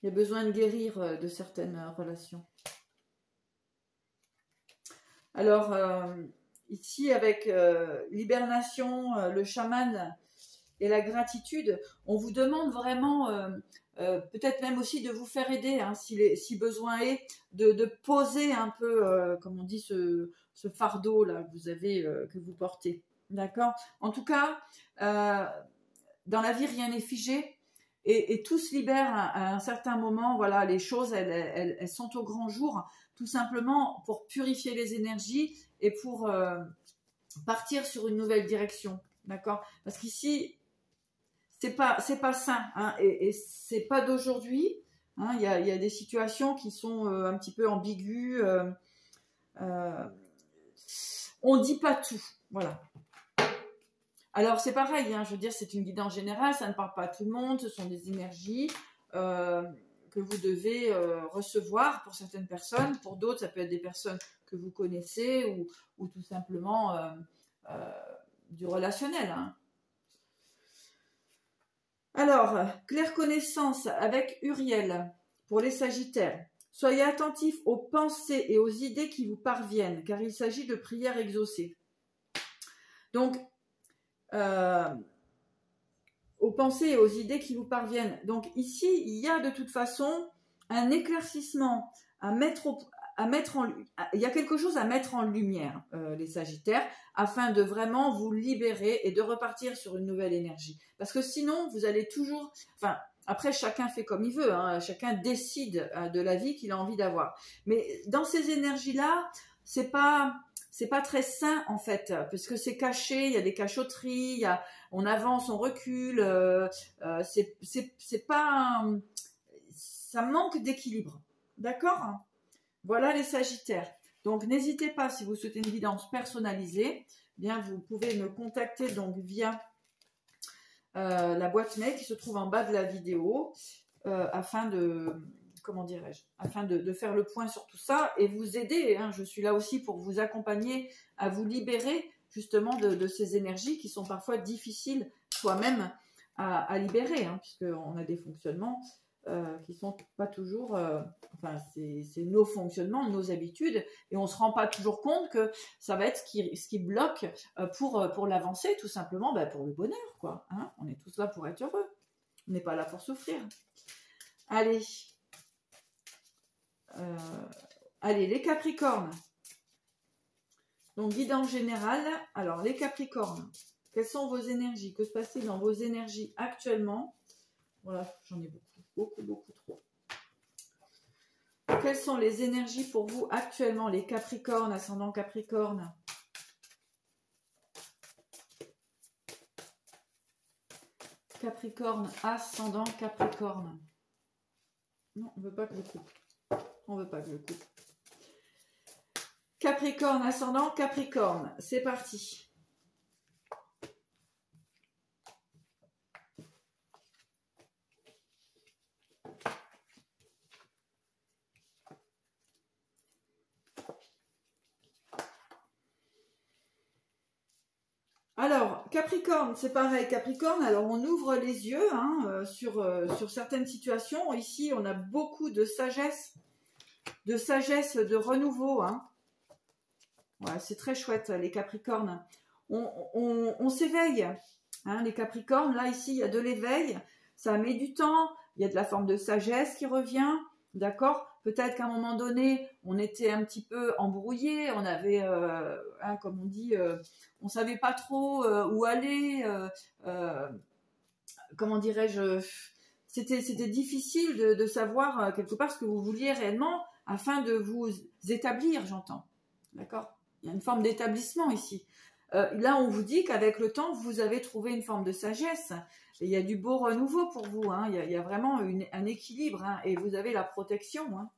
Il y a besoin de guérir de certaines relations. Alors, ici, avec l'hibernation, le chaman et la gratitude, on vous demande vraiment, peut-être même aussi de vous faire aider, hein, si besoin est, de poser un peu, comme on dit, ce fardeau-là que vous avez, que vous portez. D'accord? En tout cas, dans la vie, rien n'est figé. Et tout se libère à un certain moment. Voilà, les choses, elles sont au grand jour, tout simplement pour purifier les énergies et pour partir sur une nouvelle direction. D'accord? Parce qu'ici, c'est pas sain, hein, et c'est pas d'aujourd'hui. Hein, y a des situations qui sont un petit peu ambiguës. On dit pas tout. Voilà. Alors c'est pareil, hein, je veux dire, c'est une guidance générale, ça ne parle pas à tout le monde, ce sont des énergies que vous devez recevoir pour certaines personnes, pour d'autres ça peut être des personnes que vous connaissez ou tout simplement du relationnel. Hein. Alors, claire connaissance avec Uriel pour les Sagittaires. Soyez attentifs aux pensées et aux idées qui vous parviennent, car il s'agit de prières exaucées. Donc, aux pensées et aux idées qui vous parviennent. Donc ici, il y a de toute façon un éclaircissement il y a quelque chose à mettre en lumière, les Sagittaires, afin de vraiment vous libérer et de repartir sur une nouvelle énergie. Parce que sinon, vous allez toujours... Enfin, après, chacun fait comme il veut, hein, chacun décide de la vie qu'il a envie d'avoir. Mais dans ces énergies-là, c'est pas très sain en fait, parce que c'est caché, il y a des cachotteries, on avance, on recule, c'est pas, ça manque d'équilibre, d'accord? Voilà les Sagittaires. Donc n'hésitez pas, si vous souhaitez une guidance personnalisée, bien vous pouvez me contacter donc via la boîte mail qui se trouve en bas de la vidéo, afin de... comment dirais-je, afin de faire le point sur tout ça et vous aider. Hein, je suis là aussi pour vous accompagner à vous libérer justement de ces énergies qui sont parfois difficiles soi-même à libérer, hein, puisqu'on a des fonctionnements qui ne sont pas toujours... enfin, c'est nos fonctionnements, nos habitudes, et on ne se rend pas toujours compte que ça va être ce qui bloque pour l'avancée, tout simplement, pour le bonheur, quoi. Hein, on est tous là pour être heureux. On n'est pas là pour souffrir. Allez. Allez, les Capricornes. Donc, guidance générale. Alors, les Capricornes, quelles sont vos énergies? Que se passe-t-il dans vos énergies actuellement? Voilà, j'en ai beaucoup trop. Quelles sont les énergies pour vous actuellement, les Capricornes, ascendant Capricorne? Capricorne, ascendant Capricorne. Non, on ne veut pas que je coupe. On ne veut pas que je coupe. Capricorne, ascendant Capricorne. C'est parti. Alors, Capricorne, c'est pareil. Capricorne, alors on ouvre les yeux hein, sur certaines situations. Ici, on a beaucoup de sagesse, de renouveau. Hein. Ouais, c'est très chouette, les Capricornes. On s'éveille, hein, les Capricornes. Là, ici, il y a de l'éveil. Ça met du temps. Il y a de la forme de sagesse qui revient. D'accord? Peut-être qu'à un moment donné, on était un petit peu embrouillé. On avait, hein, comme on dit, on ne savait pas trop où aller. Comment dirais-je? C'était difficile de savoir quelque part ce que vous vouliez réellement afin de vous établir, j'entends. D'accord? Il y a une forme d'établissement ici. Là, on vous dit qu'avec le temps, vous avez trouvé une forme de sagesse. Et il y a du beau renouveau pour vous. Hein. Il y a vraiment un équilibre. Hein. Et vous avez la protection. Hein.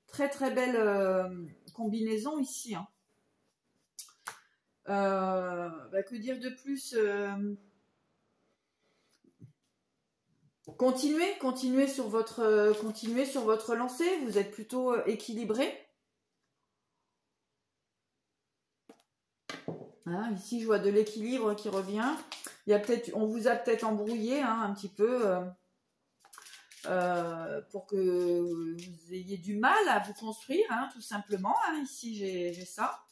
Très, très belle combinaison ici. Hein. Que dire de plus? Continuez sur votre lancée. Vous êtes plutôt équilibré. Hein, ici, je vois de l'équilibre qui revient. On vous a peut-être embrouillé hein, un petit peu pour que vous ayez du mal à vous construire, hein, tout simplement. Hein, ici, j'ai ça.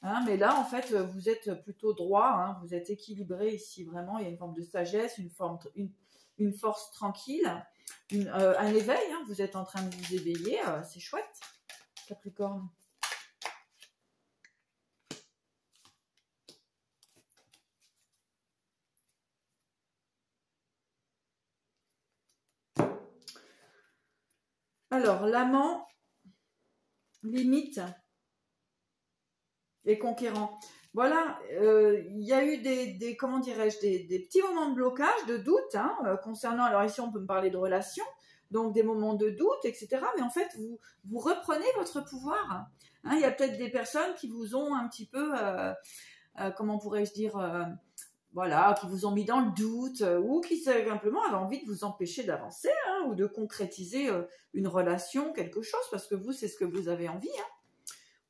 Hein, mais là, en fait, vous êtes plutôt droit. Hein, vous êtes équilibré ici, vraiment. Il y a une forme de sagesse, une force tranquille, un éveil. Hein, vous êtes en train de vous éveiller. C'est chouette, Capricorne. Alors, l'amant, limite et conquérant. Voilà, il y a eu comment dirais-je, des petits moments de blocage, de doute, hein, concernant, alors ici on peut me parler de relations, donc des moments de doute, etc. Mais en fait, vous reprenez votre pouvoir. Hein, il y a peut-être des personnes qui vous ont un petit peu, comment pourrais-je dire, voilà, qui vous ont mis dans le doute ou qui simplement avaient envie de vous empêcher d'avancer hein, ou de concrétiser une relation, quelque chose, parce que vous, c'est ce que vous avez envie. Hein.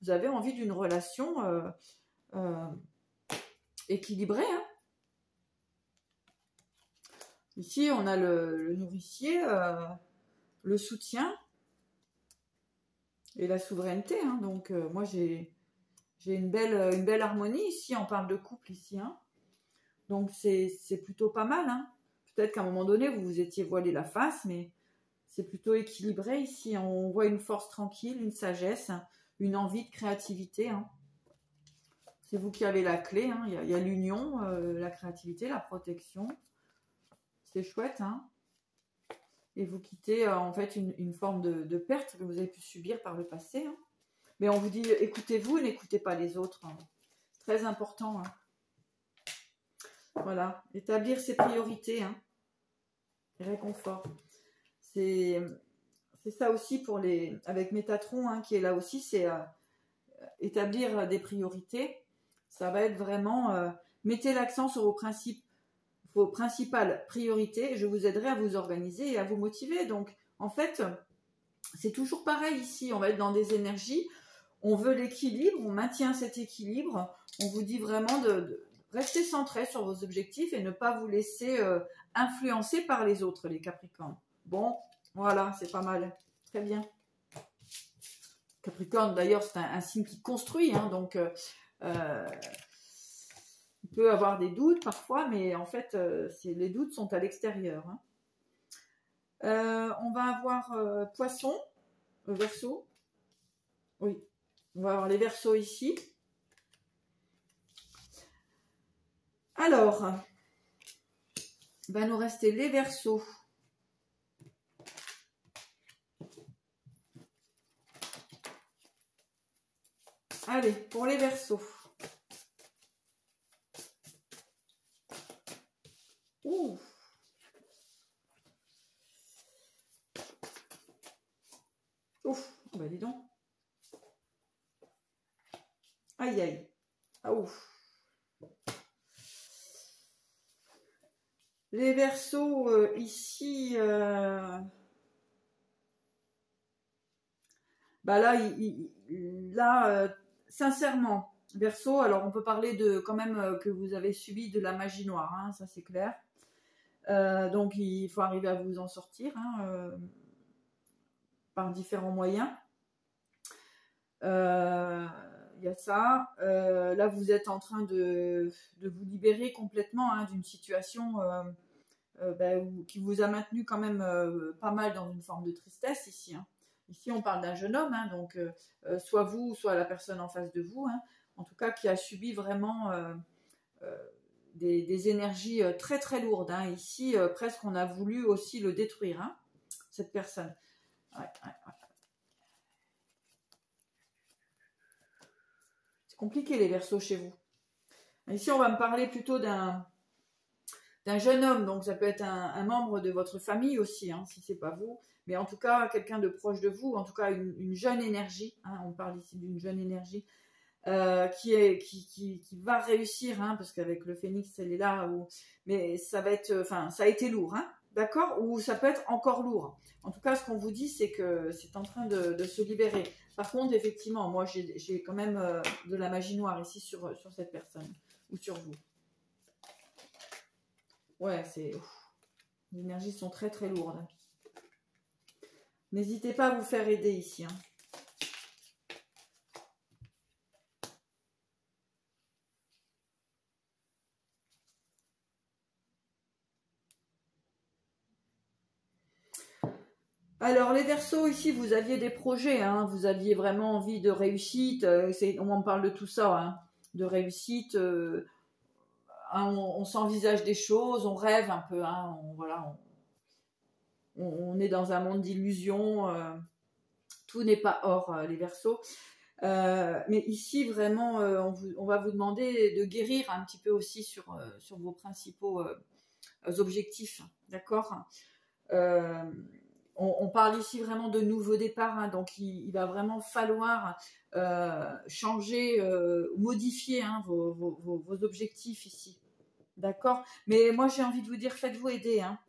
Vous avez envie d'une relation équilibrée. Hein. Ici, on a le nourricier, le soutien et la souveraineté. Hein. Donc, moi, j'ai une belle harmonie ici. On parle de couple ici. Hein. Donc, c'est plutôt pas mal. Hein. Peut-être qu'à un moment donné, vous vous étiez voilé la face, mais c'est plutôt équilibré ici. On voit une force tranquille, une sagesse, une envie de créativité. Hein. C'est vous qui avez la clé. Hein. Il y a l'union, la créativité, la protection. C'est chouette. Hein. Et vous quittez en fait une forme de perte que vous avez pu subir par le passé. Hein. Mais on vous dit, écoutez-vous et n'écoutez pas les autres. Hein. C'est très important. Hein. Voilà, établir ses priorités, hein. Réconfort. C'est ça aussi pour avec Métatron, hein, qui est là aussi, c'est établir des priorités. Ça va être vraiment, mettez l'accent sur vos principales priorités, et je vous aiderai à vous organiser et à vous motiver. Donc, en fait, c'est toujours pareil ici, on va être dans des énergies, on veut l'équilibre, on maintient cet équilibre, on vous dit vraiment de rester centré sur vos objectifs et ne pas vous laisser influencer par les autres, les Capricornes. Bon, voilà, c'est pas mal. Très bien. Capricorne, d'ailleurs, c'est un signe qui construit, hein, donc il peut avoir des doutes parfois, mais en fait, les doutes sont à l'extérieur. Hein. On va avoir Poisson, Verseau. Oui, on va avoir les Verseaux ici. Alors, il va nous rester les Verseaux. Allez, pour les Verseaux. Ouh. Ouf, bah dis donc. Aïe, aïe. Ah ouf. Les Verseaux, ici, bah là, sincèrement, Verseau, alors on peut parler de quand même que vous avez subi de la magie noire, hein, ça c'est clair. Donc il faut arriver à vous en sortir hein, par différents moyens. Il y a ça. Là, vous êtes en train de vous libérer complètement hein, d'une situation qui vous a maintenu quand même pas mal dans une forme de tristesse ici. Hein. Ici, on parle d'un jeune homme, hein, donc soit vous, soit la personne en face de vous, hein, en tout cas qui a subi vraiment des énergies très très lourdes. Hein. Ici, presque on a voulu aussi le détruire, hein, cette personne. Ouais. Compliqué les Verseaux chez vous. Ici, on va me parler plutôt d'un jeune homme, donc ça peut être un membre de votre famille aussi, hein, si c'est pas vous, mais en tout cas quelqu'un de proche de vous, en tout cas une jeune énergie. Hein, on parle ici d'une jeune énergie qui va réussir, hein, parce qu'avec le phénix, elle est là, mais ça va être, enfin, ça a été lourd, hein, d'accord, ou ça peut être encore lourd. En tout cas, ce qu'on vous dit, c'est que c'est en train de se libérer. Par contre, effectivement, moi, j'ai quand même de la magie noire ici sur cette personne, ou sur vous. Ouais, les énergies sont très très lourdes. N'hésitez pas à vous faire aider ici, hein. Alors, les Verseaux, ici, vous aviez des projets, hein, vous aviez vraiment envie de réussite, on en parle de tout ça, hein, de réussite, hein, on s'envisage des choses, on rêve un peu, hein, voilà, on est dans un monde d'illusions, tout n'est pas or, les Verseaux. Mais ici, vraiment, on va vous demander de guérir un petit peu aussi sur vos principaux objectifs, d'accord. On parle ici vraiment de nouveau départ, hein, donc il va vraiment falloir changer, modifier, hein, vos objectifs ici, d'accord. Mais moi j'ai envie de vous dire, faites-vous aider, hein.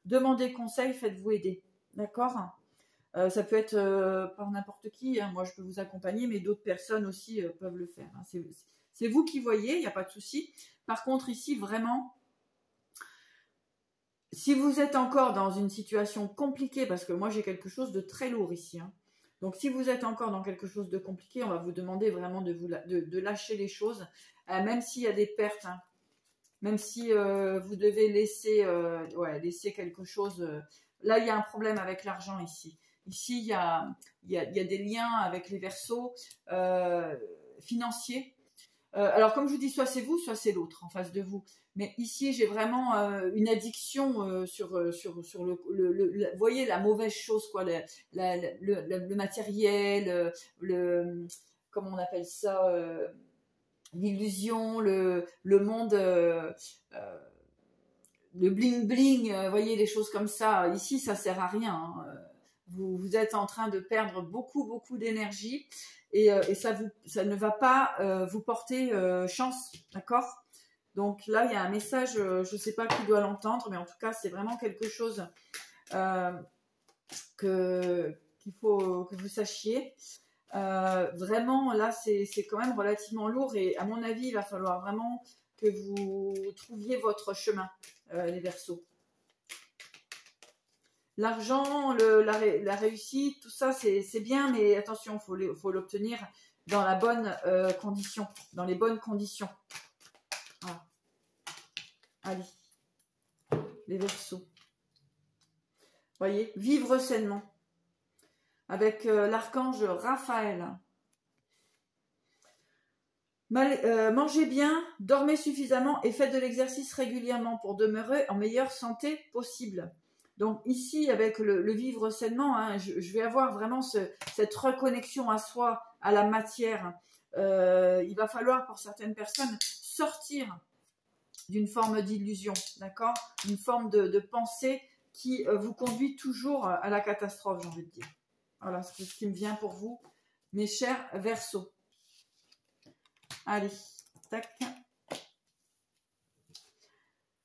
Demandez conseil, faites-vous aider, d'accord. Ça peut être par n'importe qui, hein. Moi je peux vous accompagner, mais d'autres personnes aussi peuvent le faire, hein. C'est vous qui voyez, il n'y a pas de souci. Par contre ici vraiment, si vous êtes encore dans une situation compliquée, parce que moi j'ai quelque chose de très lourd ici, hein. Donc si vous êtes encore dans quelque chose de compliqué, on va vous demander vraiment de lâcher les choses, même s'il y a des pertes, hein. Même si vous devez laisser quelque chose. Là, il y a un problème avec l'argent ici. Ici, il y a des liens avec les Verseaux financiers. Alors, comme je vous dis, soit c'est vous, soit c'est l'autre en face de vous. Mais ici, j'ai vraiment une addiction sur vous voyez, la mauvaise chose, quoi, le matériel, comment on appelle ça, l'illusion, le monde, le bling bling, voyez, les choses comme ça. Ici, ça sert à rien, hein. Vous êtes en train de perdre beaucoup d'énergie et ça ne va pas vous porter chance, d'accord. Donc là, il y a un message, je ne sais pas qui doit l'entendre, mais en tout cas, c'est vraiment quelque chose qu'il faut que vous sachiez. Vraiment, là, c'est quand même relativement lourd et à mon avis, il va falloir vraiment que vous trouviez votre chemin, les Verseaux. L'argent, la réussite, tout ça, c'est bien, mais attention, faut l'obtenir dans la bonne condition, dans les bonnes conditions. Voilà. Allez, les Verseaux. Voyez, vivre sainement. Avec l'archange Raphaël. Mangez bien, dormez suffisamment et faites de l'exercice régulièrement pour demeurer en meilleure santé possible. Donc ici, avec le vivre sainement, hein, je vais avoir vraiment cette reconnexion à soi, à la matière. Il va falloir pour certaines personnes sortir d'une forme d'illusion, d'accord, d'une forme de pensée qui vous conduit toujours à la catastrophe, j'ai envie de dire. Voilà ce qui me vient pour vous, mes chers Verseaux. Allez, tac.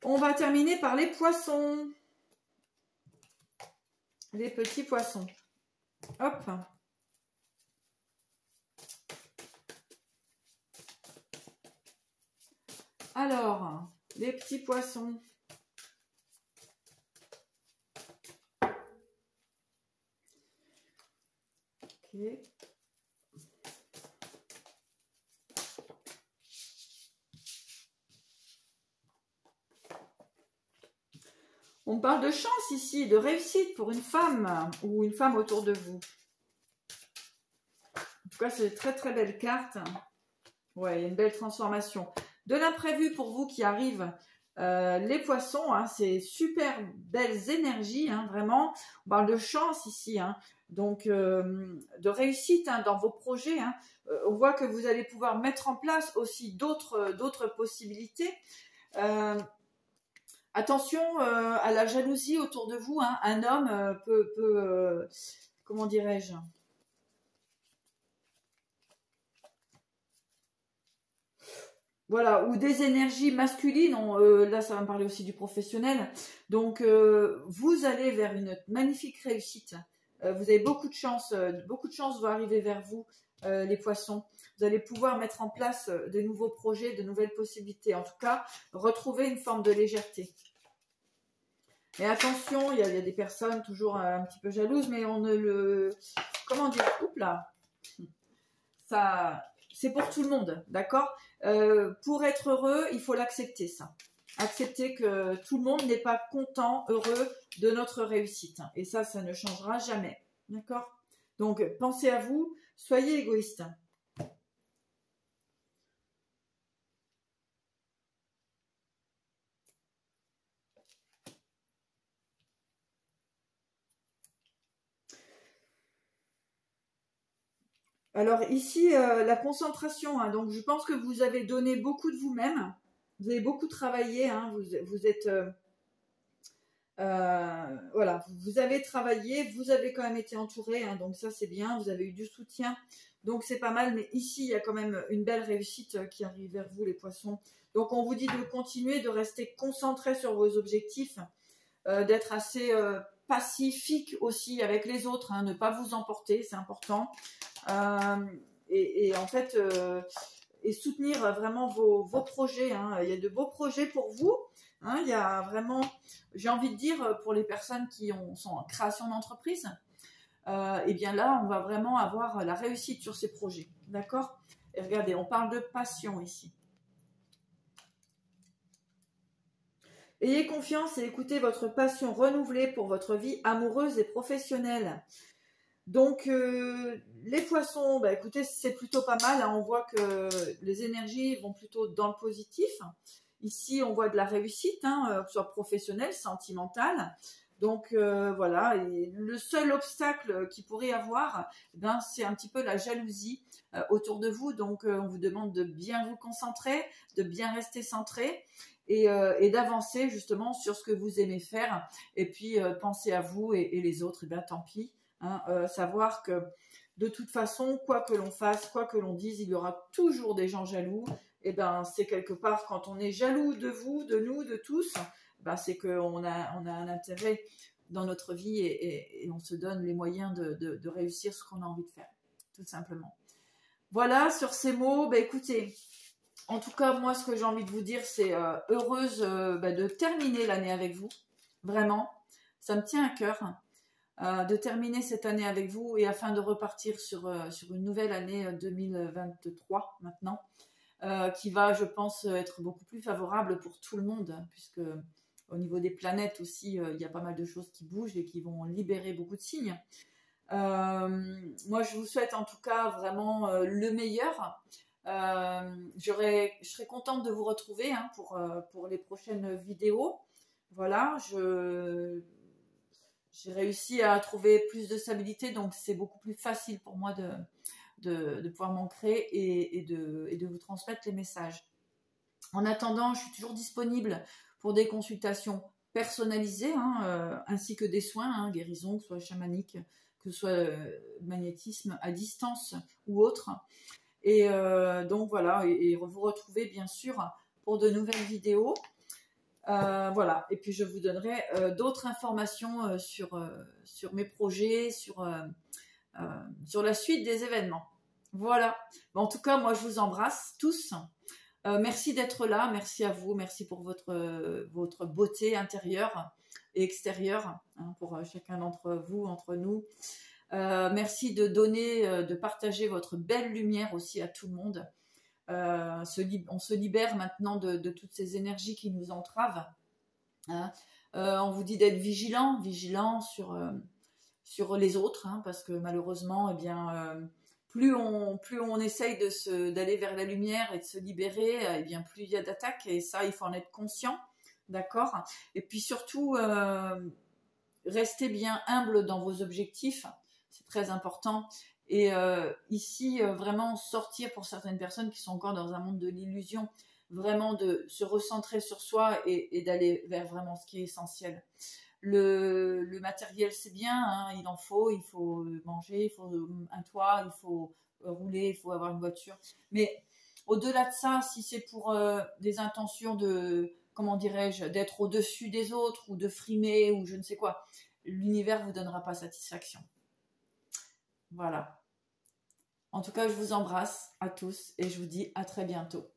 On va terminer par les poissons. Les petits poissons. Hop. Alors, les petits poissons. Ok. On parle de chance ici, de réussite pour une femme ou une femme autour de vous. En tout cas, c'est une très très belle carte. Ouais, il y a une belle transformation. De l'imprévu pour vous qui arrive, les poissons, hein, c'est super belles énergies, hein, vraiment. On parle de chance ici, hein, donc de réussite, hein, dans vos projets, hein. On voit que vous allez pouvoir mettre en place aussi d'autres possibilités. Attention à la jalousie autour de vous, hein. Un homme peut comment dirais-je, voilà, ou des énergies masculines, là ça va me parler aussi du professionnel, donc vous allez vers une magnifique réussite, vous avez beaucoup de chance va arriver vers vous, les poissons, vous allez pouvoir mettre en place de nouveaux projets, de nouvelles possibilités, en tout cas, retrouver une forme de légèreté. Mais attention, il y a des personnes toujours un petit peu jalouses, mais on ne le... Comment dire? Oups là, ça... C'est pour tout le monde, d'accord? Pour être heureux, il faut l'accepter, ça. Accepter que tout le monde n'est pas content, heureux de notre réussite. Et ça ne changera jamais, d'accord? Donc, pensez à vous, soyez égoïste. Alors ici, la concentration, hein, donc je pense que vous avez donné beaucoup de vous-même, vous avez beaucoup travaillé, hein, vous êtes... voilà, vous avez travaillé, vous avez quand même été entouré, hein, donc ça c'est bien, vous avez eu du soutien, donc c'est pas mal, mais ici il y a quand même une belle réussite qui arrive vers vous les poissons. Donc on vous dit de continuer, de rester concentré sur vos objectifs, d'être assez pacifique aussi avec les autres, hein, ne pas vous emporter, c'est important, et en fait et soutenir vraiment vos projets, hein. Il y a de beaux projets pour vous, hein, il y a vraiment, j'ai envie de dire, pour les personnes qui sont en création d'entreprise, et bien là, on va vraiment avoir la réussite sur ces projets, d'accord? Et regardez, on parle de passion ici. Ayez confiance et écoutez votre passion renouvelée pour votre vie amoureuse et professionnelle. Donc, les poissons, bah, écoutez, c'est plutôt pas mal, hein. On voit que les énergies vont plutôt dans le positif. Ici, on voit de la réussite, hein, que ce soit professionnelle, sentimentale. Donc, voilà. Et le seul obstacle qu'il pourrait y avoir, ben, c'est un petit peu la jalousie autour de vous. Donc, on vous demande de bien vous concentrer, de bien rester centré et d'avancer justement sur ce que vous aimez faire. Et puis, pensez à vous et les autres, et bien tant pis. Hein, savoir que de toute façon, quoi que l'on fasse, quoi que l'on dise, il y aura toujours des gens jaloux. Et ben, c'est quelque part quand on est jaloux de vous, de nous, de tous, ben, c'est qu'on a un intérêt dans notre vie et on se donne les moyens de réussir ce qu'on a envie de faire, tout simplement. Voilà, sur ces mots, ben, écoutez, en tout cas, moi, ce que j'ai envie de vous dire, c'est heureuse de terminer l'année avec vous, vraiment, ça me tient à cœur. De terminer cette année avec vous et afin de repartir sur une nouvelle année 2023 maintenant, qui va, je pense, être beaucoup plus favorable pour tout le monde, puisque au niveau des planètes aussi, il y a pas mal de choses qui bougent et qui vont libérer beaucoup de signes. Moi, je vous souhaite en tout cas vraiment le meilleur. Je serai contente de vous retrouver, hein, pour les prochaines vidéos. Voilà, j'ai réussi à trouver plus de stabilité, donc c'est beaucoup plus facile pour moi de pouvoir m'ancrer et de vous transmettre les messages. En attendant, je suis toujours disponible pour des consultations personnalisées, hein, ainsi que des soins, hein, guérison, que ce soit chamanique, que ce soit magnétisme à distance ou autre. Et donc voilà, et vous retrouvez bien sûr pour de nouvelles vidéos. Voilà, et puis je vous donnerai d'autres informations sur mes projets, sur la suite des événements. Voilà, bon, en tout cas, moi je vous embrasse tous. Merci d'être là, merci à vous, merci pour votre beauté intérieure et extérieure, hein, pour chacun d'entre vous, entre nous. Merci de donner, de partager votre belle lumière aussi à tout le monde. On se libère maintenant de toutes ces énergies qui nous entravent. Hein. On vous dit d'être vigilant sur les autres, hein, parce que malheureusement, eh bien, plus on essaye d'aller vers la lumière et de se libérer, eh bien, plus il y a d'attaques, et ça, il faut en être conscient, d'accord? Et puis surtout, restez bien humble dans vos objectifs, c'est très important. Et ici, vraiment sortir pour certaines personnes qui sont encore dans un monde de l'illusion, vraiment de se recentrer sur soi et d'aller vers vraiment ce qui est essentiel. Le matériel, c'est bien, hein, il faut manger, il faut un toit, il faut rouler, il faut avoir une voiture. Mais Au-delà de ça, si c'est pour des intentions de, comment dirais-je, d'être au-dessus des autres ou de frimer ou je ne sais quoi, l'univers vous donnera pas satisfaction. Voilà. En tout cas, je vous embrasse à tous et je vous dis à très bientôt.